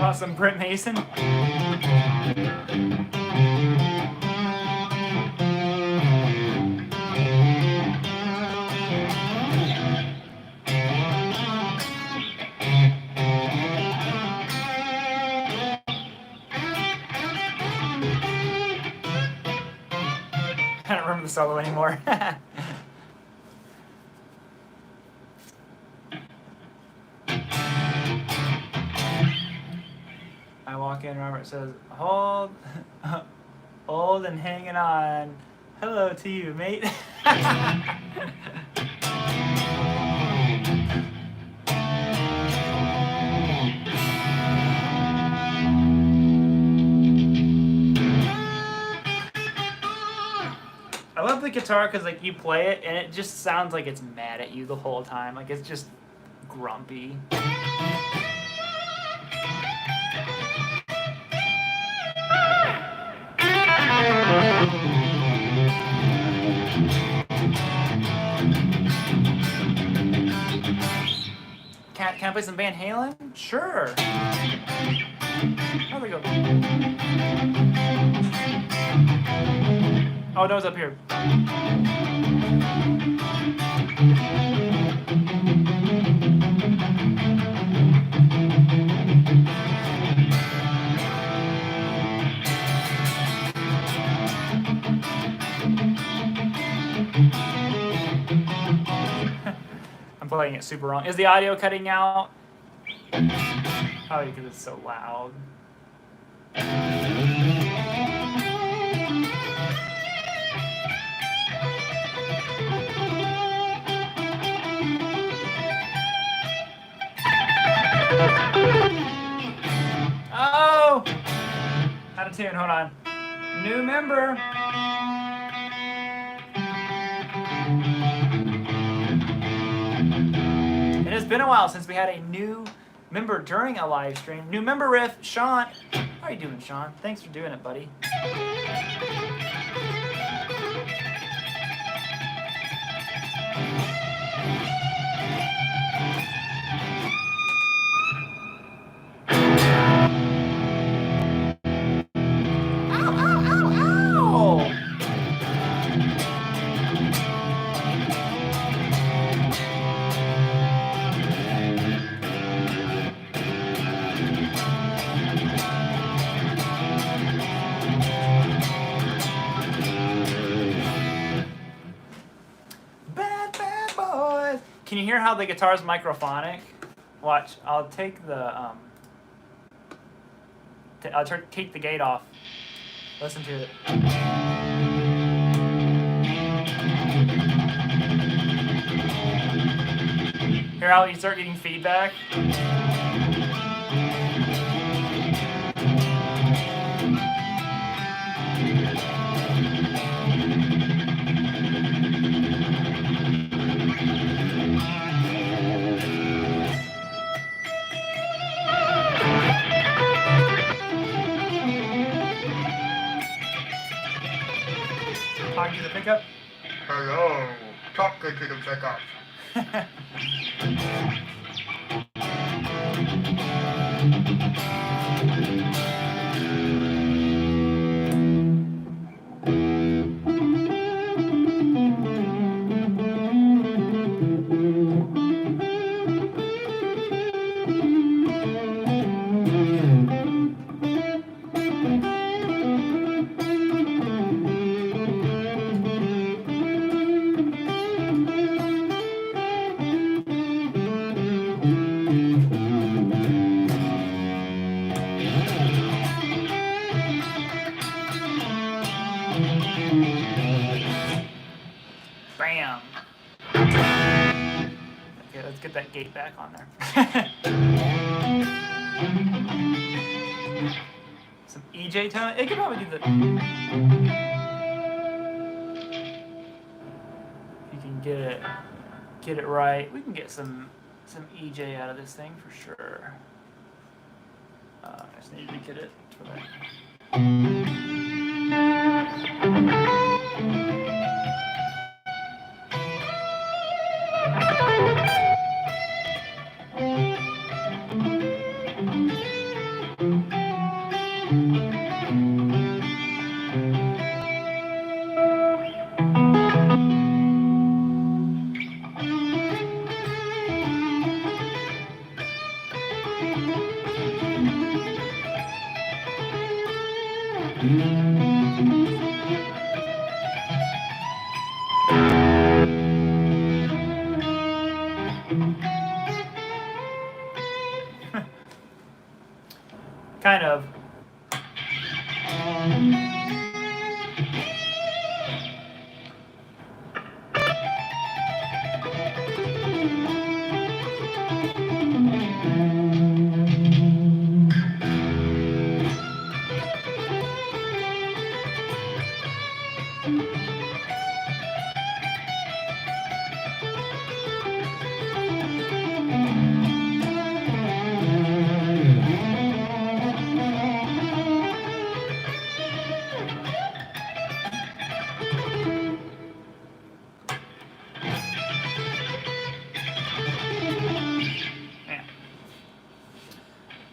Awesome, Brent Mason. I don't remember the solo anymore. I walk in, Robert says, hold and hanging on. Hello to you, mate. I love the guitar because like you play it and it just sounds like it's mad at you the whole time. Like it's just grumpy. Can I play some Van Halen? Sure. There we go. Oh, no, it's up here. I'm playing it super wrong. Is the audio cutting out? Oh, because it's so loud. Oh! Out of tune, hold on. New member. It has been a while since we had a new member during a live stream. New member riff, Sean. How are you doing, Sean? Thanks for doing it, buddy. Can you hear how the guitar's microphonic? Watch, I'll take the take the gate off. Listen to it. Hear how you start getting feedback? Talking to the pickup? Hello, talking to the pickup. gate back on there. Some EJ tone. It could probably do the. You can get it right. We can get some EJ out of this thing for sure. I just needed to get it for that. Kind of.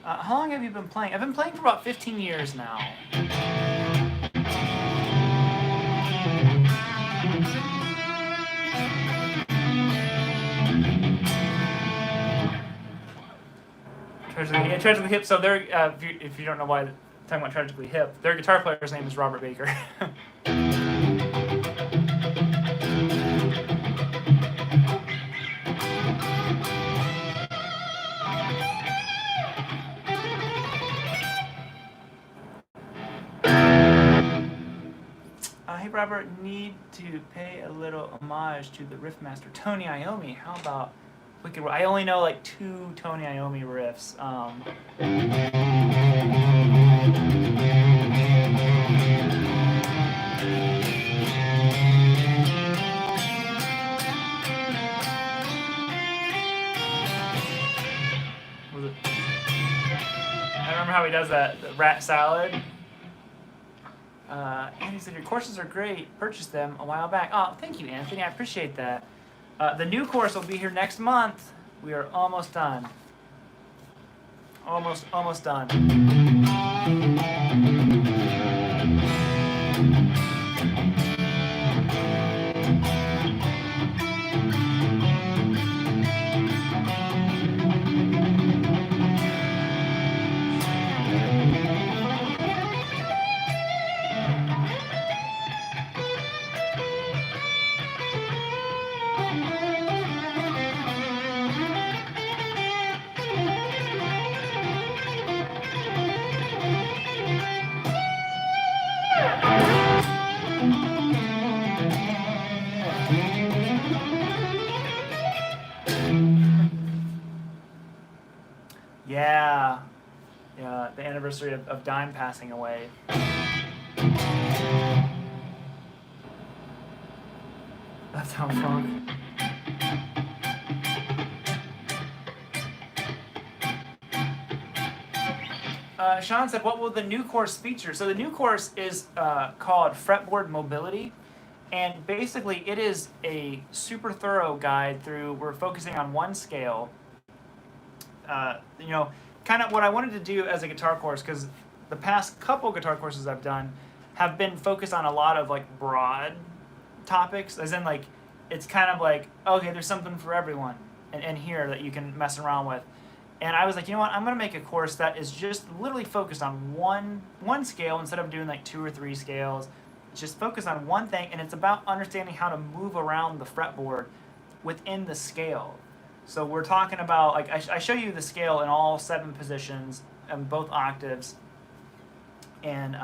How long have you been playing? I've been playing for about 15 years now. Tragically Hip. So they're if you don't know why I'm talking about Tragically Hip, their guitar player's name is Robert Baker. Hey Robert, need to pay a little homage to the riffmaster Tony Iommi. How about we could? I only know like 2 Tony Iommi riffs. I remember how he does that, the rat salad. Andy said, your courses are great. Purchased them a while back. Oh, thank you, Anthony. I appreciate that. The new course will be here next month. We are almost done. Almost done. Yeah, the anniversary of Dime passing away. That's how funk. Sean said, what will the new course feature? So the new course is called Fretboard Mobility. And basically it is a super thorough guide through, we're focusing on one scale. Kind of what I wanted to do as a guitar course, because the past couple guitar courses I've done have been focused on a lot of like broad topics, as in like, it's kind of like, okay, there's something for everyone and here that you can mess around with. And I was like, you know what, I'm going to make a course that is just literally focused on one scale instead of doing like 2 or 3 scales. It's just focused on one thing, and it's about understanding how to move around the fretboard within the scale. So we're talking about, like, I show you the scale in all 7 positions and both octaves, and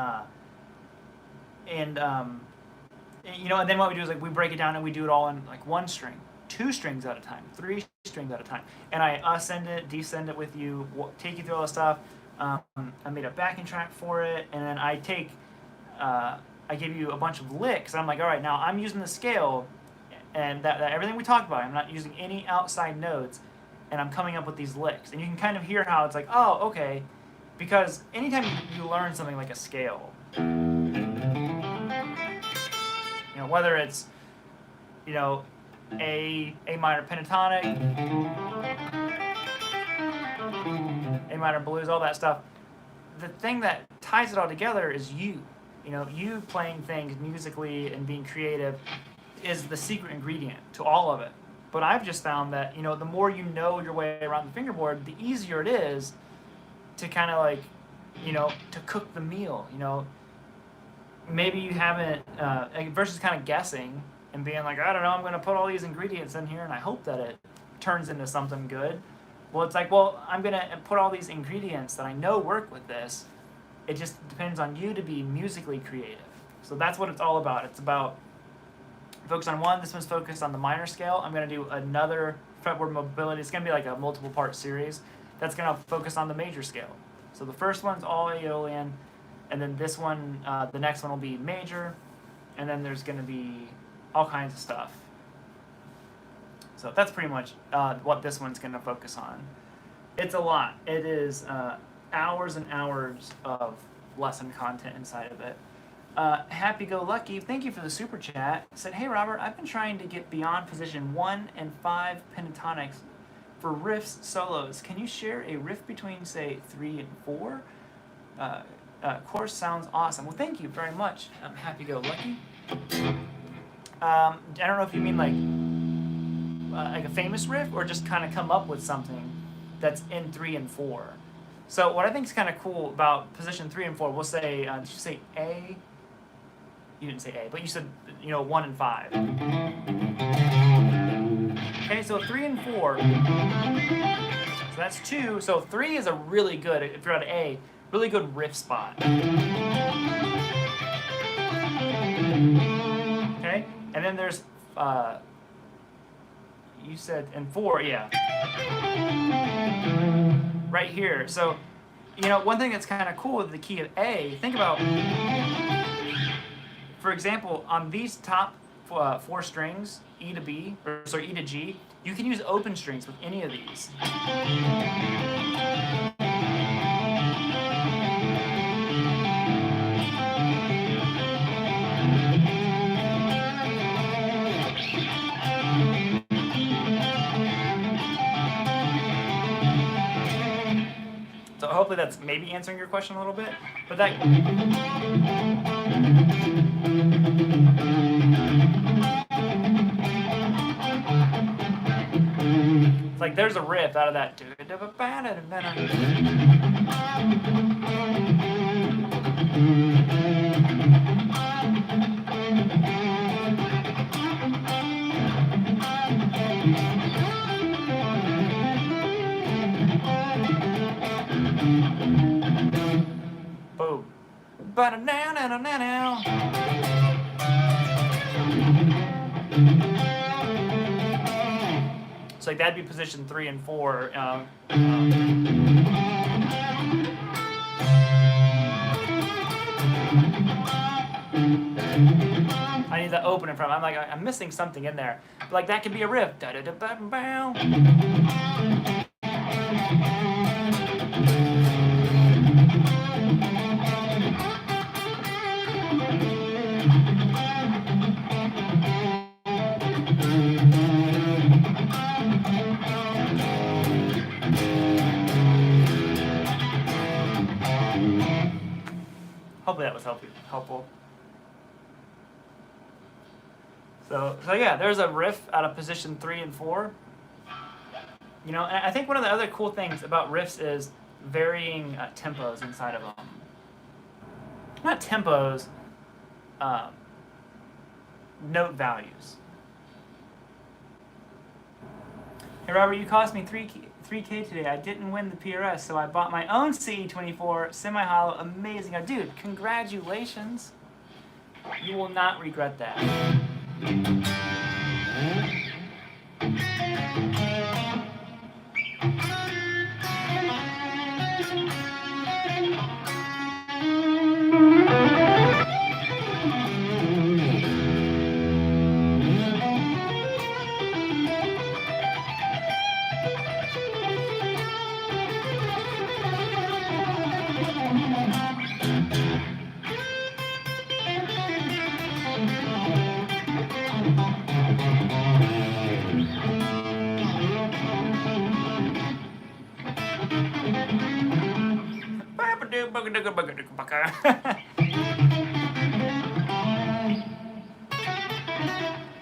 then what we do is like we break it down and we do it all in like 1 string, 2 strings at a time, 3 strings at a time. And I ascend it, descend it with you, take you through all the stuff. I made a backing track for it, and then I give you a bunch of licks. And I'm like, all right, now I'm using the scale, and that everything we talked about, I'm not using any outside notes, and I'm coming up with these licks. And you can kind of hear how it's like, oh, okay, because anytime you learn something like a scale, whether it's, A minor pentatonic, A minor blues, all that stuff, the thing that ties it all together is you. You playing things musically and being creative is the secret ingredient to all of it. But I've just found that, the more you know your way around the fingerboard, the easier it is to kind of like, to cook the meal, Maybe you haven't, versus kind of guessing and being like, I don't know, I'm going to put all these ingredients in here and I hope that it turns into something good. Well, it's like, well, I'm going to put all these ingredients that I know work with this. It just depends on you to be musically creative. So that's what it's all about. It's about focus on one. This one's focused on the minor scale. I'm going to do another fretboard mobility. It's going to be like a multiple part series that's going to focus on the major scale. So the first one's all Aeolian, and then this one, the next one will be major, and then there's going to be all kinds of stuff. So that's pretty much what this one's going to focus on. It's a lot. It is hours and hours of lesson content inside of it. Happy Go Lucky, thank you for the super chat. Said, hey Robert, I've been trying to get beyond position 1 and 5 pentatonics for riffs solos. Can you share a riff between, say, 3 and 4? Course sounds awesome. Well, thank you very much. Happy Go Lucky. I don't know if you mean like a famous riff or just kind of come up with something that's in 3 and 4. So what I think is kind of cool about position 3 and 4, we'll say, did you say A? You didn't say A, but you said, 1 and 5. Okay, so 3 and 4. So that's 2. So 3 is a really good, if you're at A, really good riff spot. Okay, and then there's, you said in 4, yeah. Right here. So, one thing that's kind of cool with the key of A, think about, for example, on these top 4 strings, E to B, or sorry, E to G, you can use open strings with any of these. So hopefully that's maybe answering your question a little bit, but that. It's like there's a riff out of that. Boom. Ba-da-now-now-now-now. So like that'd be position 3 and 4. I need the open in front. I'm missing something in there. But like that could be a riff. Da-da-da-ba-bow. Hopefully that was helpful. So yeah, there's a riff out of position 3 and 4. And I think one of the other cool things about riffs is varying tempos inside of them. Not tempos, note values. Hey Robert, you cost me 3K today. I didn't win the PRS, so I bought my own CE24 semi-hollow. Amazing. Dude, congratulations. You will not regret that.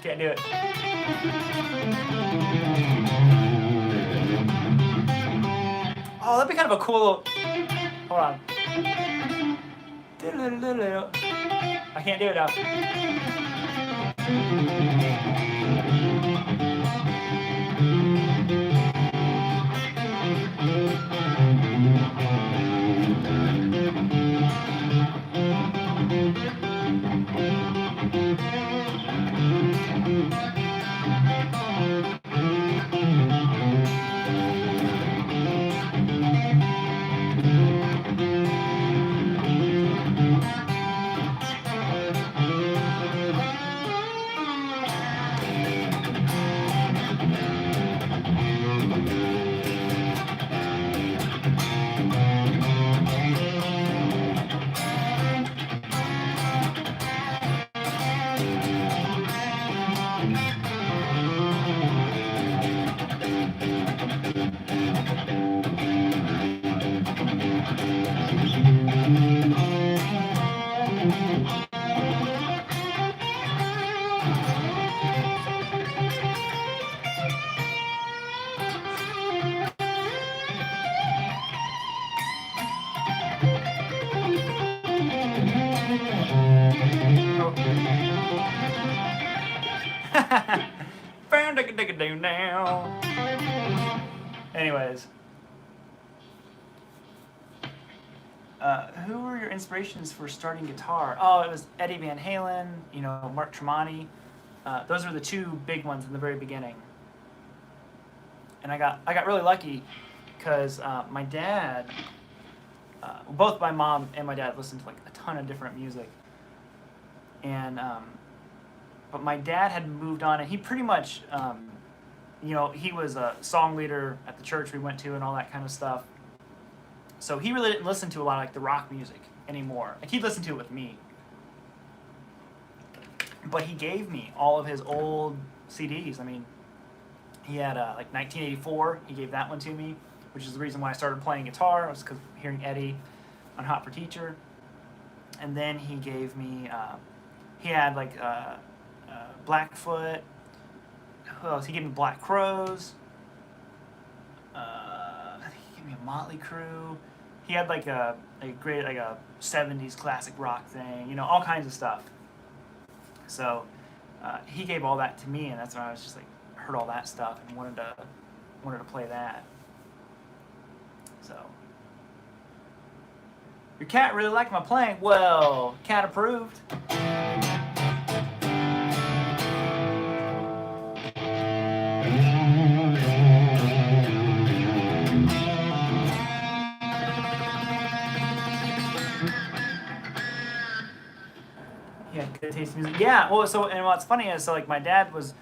Can't do it. Oh, that'd be kind of a cool. Hold on. I can't do it now. Now. Anyways, who were your inspirations for starting guitar? Oh, it was Eddie Van Halen, you know, Mark Tremonti. Those were the two big ones in the very beginning. And I got really lucky because my dad, both my mom and my dad listened to like a ton of different music. And but my dad had moved on, and he pretty much, you know, he was a song leader at the church we went to and all that kind of stuff. So he really didn't listen to a lot of like the rock music anymore. Like he'd listen to it with me. But he gave me all of his old CDs. I mean, he had like 1984. He gave that one to me, which is the reason why I started playing guitar. Was because hearing Eddie on Hot for Teacher. And then he gave me, he had like Blackfoot. Who else? He gave me Black Crowes. I think he gave me a Motley Crue. He had like a great like a 70s classic rock thing, you know, all kinds of stuff. So he gave all that to me, and that's when I was just like heard all that stuff and wanted to play that. So your cat really liked my playing. Well, cat approved. Yeah, good taste in music. Yeah, well, so, and what's funny is, so, like, my dad was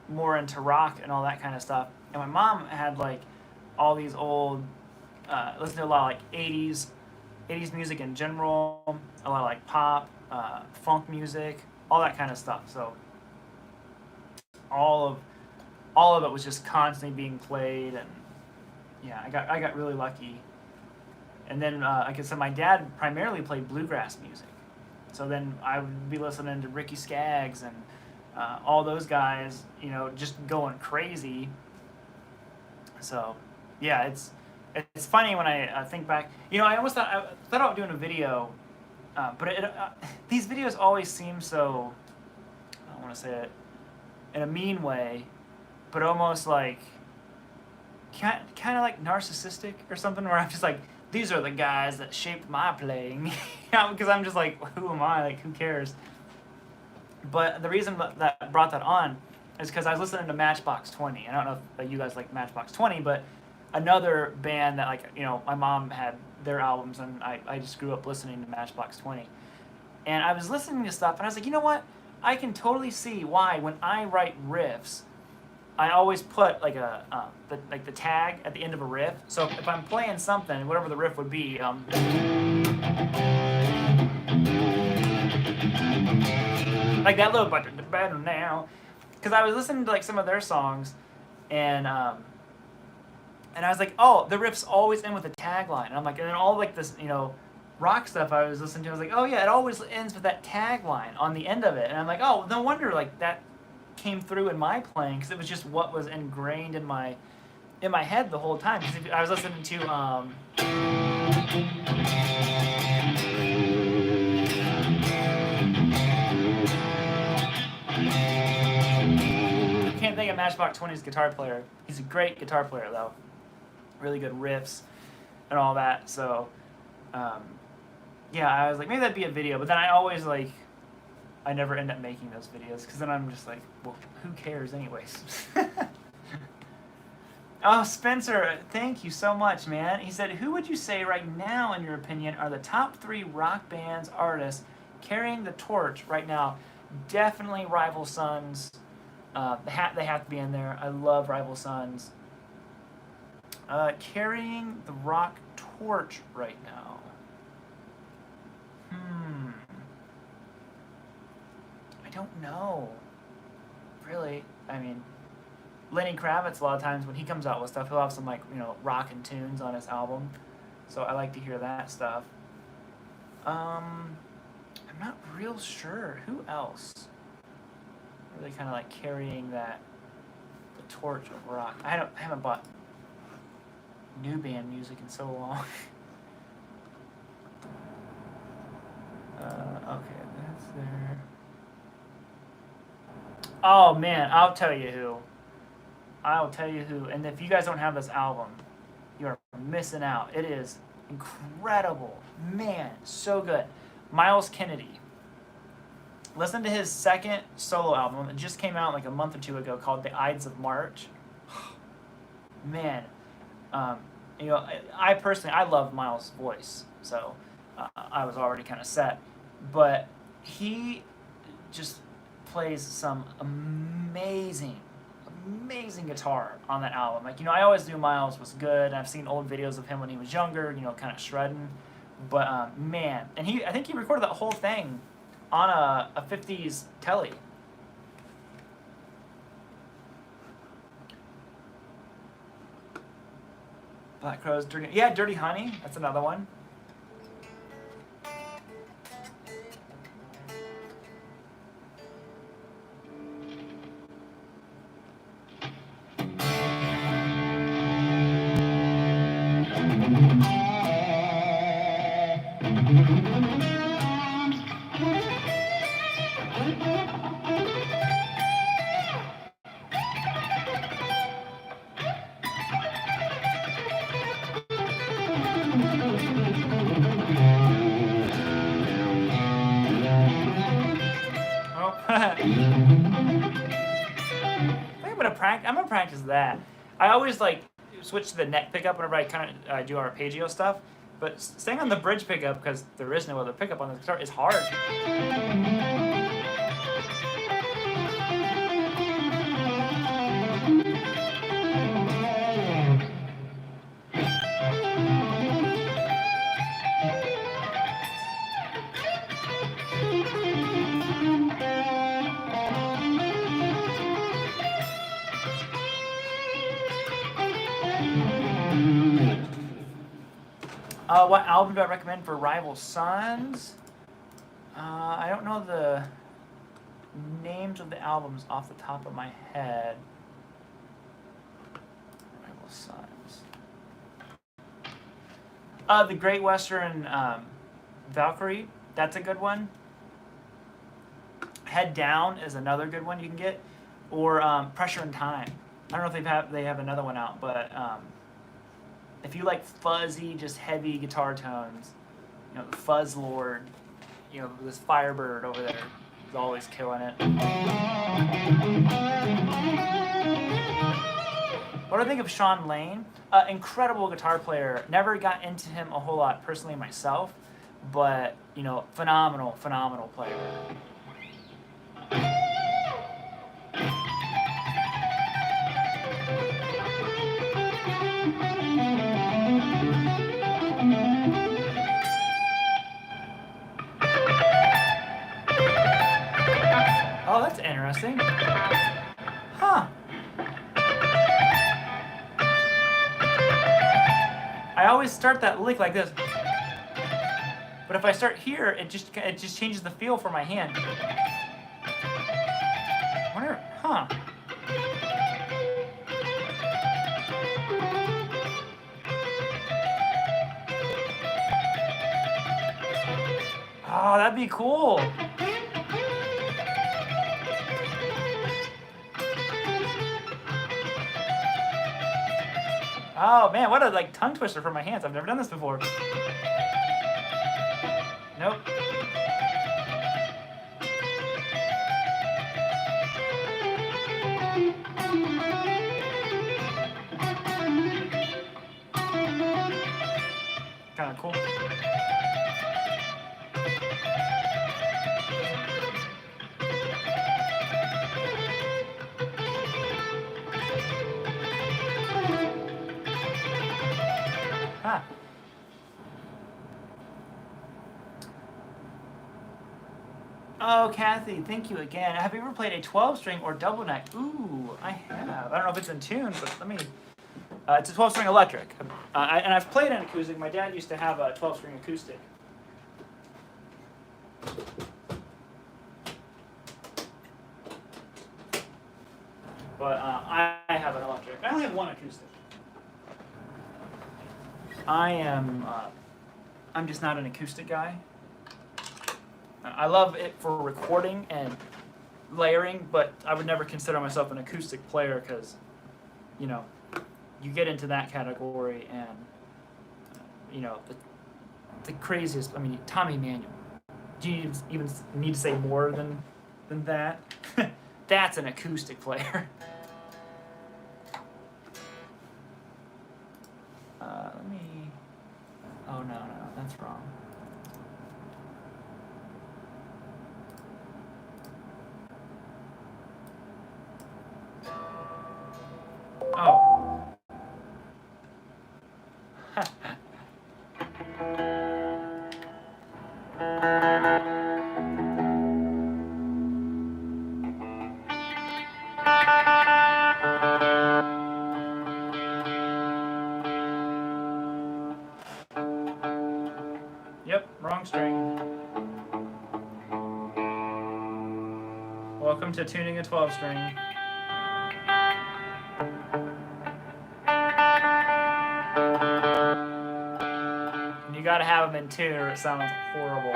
more into rock and all that kind of stuff, and my mom had, like, all these old, listened to a lot of, like, 80s music in general, a lot of, like, pop, funk music, all that kind of stuff, so all of it was just constantly being played, and, yeah, I got really lucky. And then, like I said, my dad primarily played bluegrass music. So then I would be listening to Ricky Skaggs and all those guys, you know, just going crazy. So, yeah, it's funny when I think back. You know, I thought about doing a video, but these videos always seem so, I don't want to say it in a mean way, but almost like kind of like narcissistic or something, where I'm just like, these are the guys that shaped my playing, because I'm just like, who am I? Like, who cares? But the reason that brought that on is because I was listening to Matchbox 20. I don't know if you guys like Matchbox 20, but another band that, like, you know, my mom had their albums, and I just grew up listening to Matchbox 20. And I was listening to stuff, and I was like, you know what? I can totally see why when I write riffs, I always put like the tag at the end of a riff. So if I'm playing something, whatever the riff would be, like that little better now, because I was listening to like some of their songs, and And I was like, oh, the riffs always end with a tagline. And I'm like, and then all like this, rock stuff I was listening to, I was like, oh yeah, it always ends with that tagline on the end of it. And I'm like, oh, no wonder like that came through in my playing, because it was just what was ingrained in my head the whole time. Because I was listening to I can't think of Matchbox 20's guitar player. He's a great guitar player though. Really good riffs and all that. So yeah, I was like, maybe that'd be a video, but then I never end up making those videos, because then I'm just like, well, who cares anyways? Oh, Spencer, thank you so much, man. He said, who would you say right now, in your opinion, are the top 3 rock bands, artists carrying the torch right now? Definitely Rival Sons. They have to be in there. I love Rival Sons. Carrying the rock torch right now. I don't know. Really, I mean, Lenny Kravitz, a lot of times when he comes out with stuff, he'll have some rockin' tunes on his album. So I like to hear that stuff. I'm not real sure. Who else? Really kind of like carrying the torch of rock. I haven't bought new band music in so long. Okay, that's there. Oh man, I'll tell you who. And if you guys don't have this album, you're missing out. It is incredible. Man, so good. Miles Kennedy. Listen to his second solo album. It just came out like a month or two ago, called The Ides of March. Man, I personally, I love Miles' voice, so I was already kind of set. But he just plays some amazing guitar on that album. I always knew Miles was good, and I've seen old videos of him when he was younger, kind of shredding. But man, and I think he recorded that whole thing on a 50s telly. Black Crowes, Dirty Honey, that's another one. I'm gonna practice that. I always switch to the neck pickup whenever I kind of do arpeggio stuff, but staying on the bridge pickup, because there is no other pickup on this guitar, is hard. What album do I recommend for Rival Sons? I don't know the names of the albums off the top of my head. Rival Sons. The Great Western Valkyrie. That's a good one. Head Down is another good one you can get. Or Pressure and Time. I don't know if they have another one out, but if you like fuzzy, just heavy guitar tones, the Fuzz Lord, this Firebird over there is always killing it. What do I think of Sean Lane? Incredible guitar player. Never got into him a whole lot personally myself, but phenomenal player. Oh, that's interesting. Huh. I always start that lick like this. But if I start here, it just changes the feel for my hand. I wonder, huh? Oh, that'd be cool. Oh man, what a like tongue twister for my hands. I've never done this before. Nope. Kind of cool. Huh. Oh, Kathy, thank you again. Have you ever played a 12-string or double neck? Ooh, I have. I don't know if it's in tune, but let me... it's a 12-string electric. And I've played an acoustic. My dad used to have a 12-string acoustic. But I have an electric. I only have one acoustic. I'm just not an acoustic guy. I love it for recording and layering, but I would never consider myself an acoustic player because, you know, you get into that category and, you know, the craziest, I mean, Tommy Emmanuel. Do you even need to say more than that? That's an acoustic player. Let me, oh no, that's wrong. Oh. Yep, wrong string. Welcome to tuning a 12-string. You gotta have them in tune or it sounds horrible.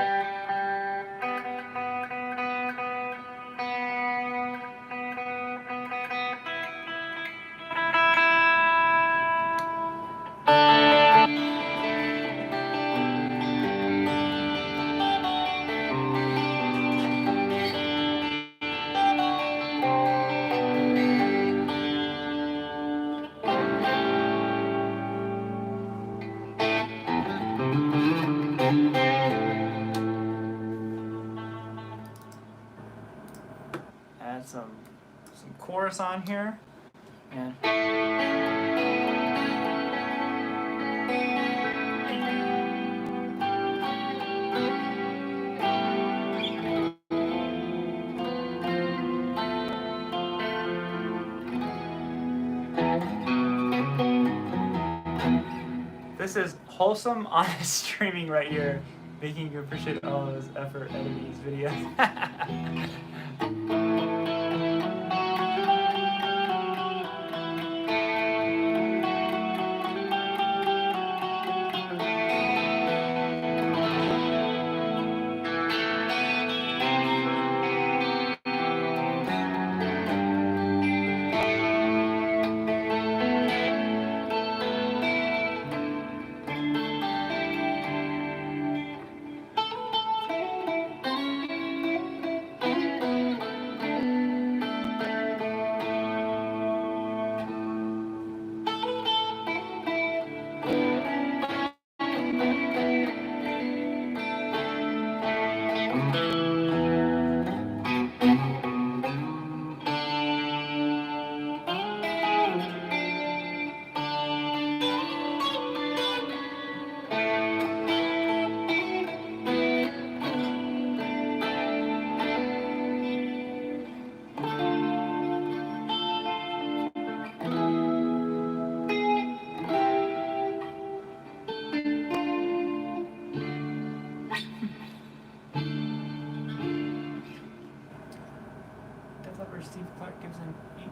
Add some chorus on here, and this is wholesome, honest streaming right here, making you appreciate all his effort editing these videos.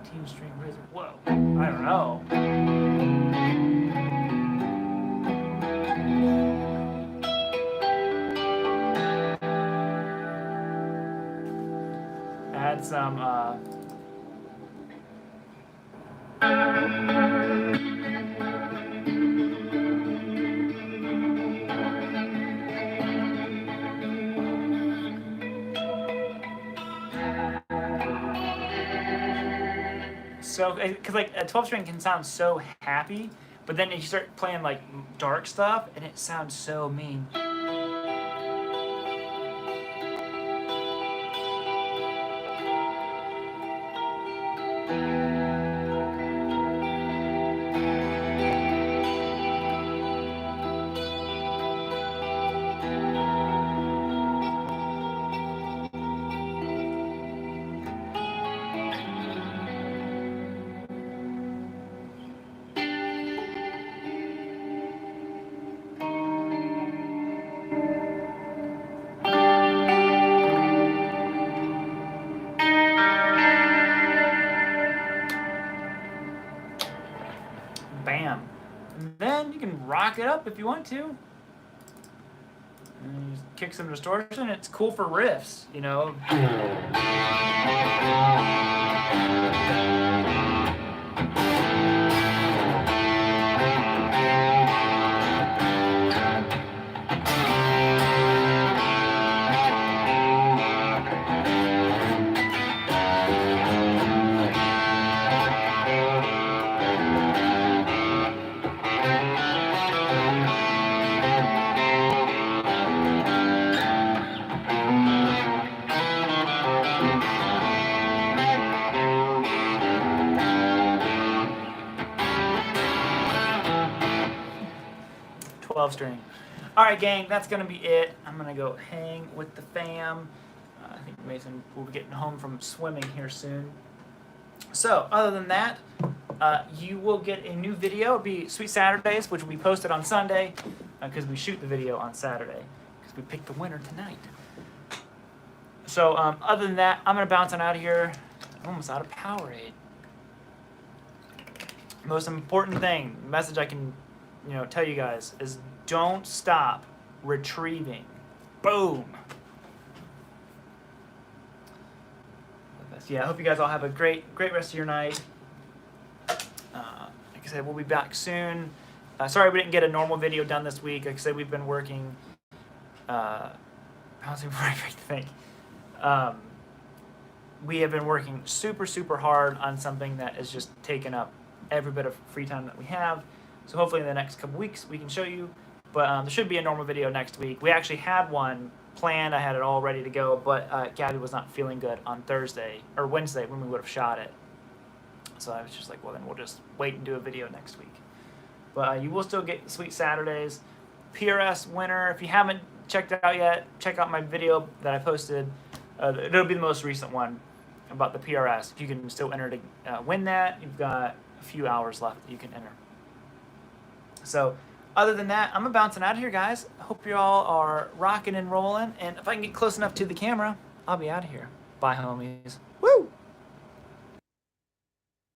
18 string razor. Whoa. I don't know. Add some so because like a 12 string can sound so happy, but then if you start playing like dark stuff and it sounds so mean. Bam. And then you can rock it up if you want to. And you just kick some distortion. It's cool for riffs, you know. String. All right, gang, that's gonna be it. I'm gonna go hang with the fam. I think Mason will be getting home from swimming here soon. So, other than that, you will get a new video. It'll be Sweet Saturdays, which will be posted on Sunday because we shoot the video on Saturday because we picked the winner tonight. So, other than that, I'm gonna bounce on out of here. I'm almost out of Powerade. Most important thing, message I can, tell you guys is don't stop retrieving. Boom. Yeah, I hope you guys all have a great rest of your night. Like I said, we'll be back soon. Sorry we didn't get a normal video done this week. Like I said, we've been working. Honestly, before I think, we have been working super hard on something that is just taking up every bit of free time that we have. So hopefully in the next couple weeks we can show you. But there should be a normal video next week. We actually had one planned. I had it all ready to go, but Gabby was not feeling good on Thursday or Wednesday when we would have shot it. So I was just like, well, then we'll just wait and do a video next week. But you will still get Sweet Saturdays. PRS winner, if you haven't checked it out yet, check out my video that I posted. It'll be the most recent one about the PRS. If you can still enter to win that, you've got a few hours left that you can enter. So other than that, I'm bouncing out of here, guys. I hope you all are rocking and rolling. And if I can get close enough to the camera, I'll be out of here. Bye, homies. Woo!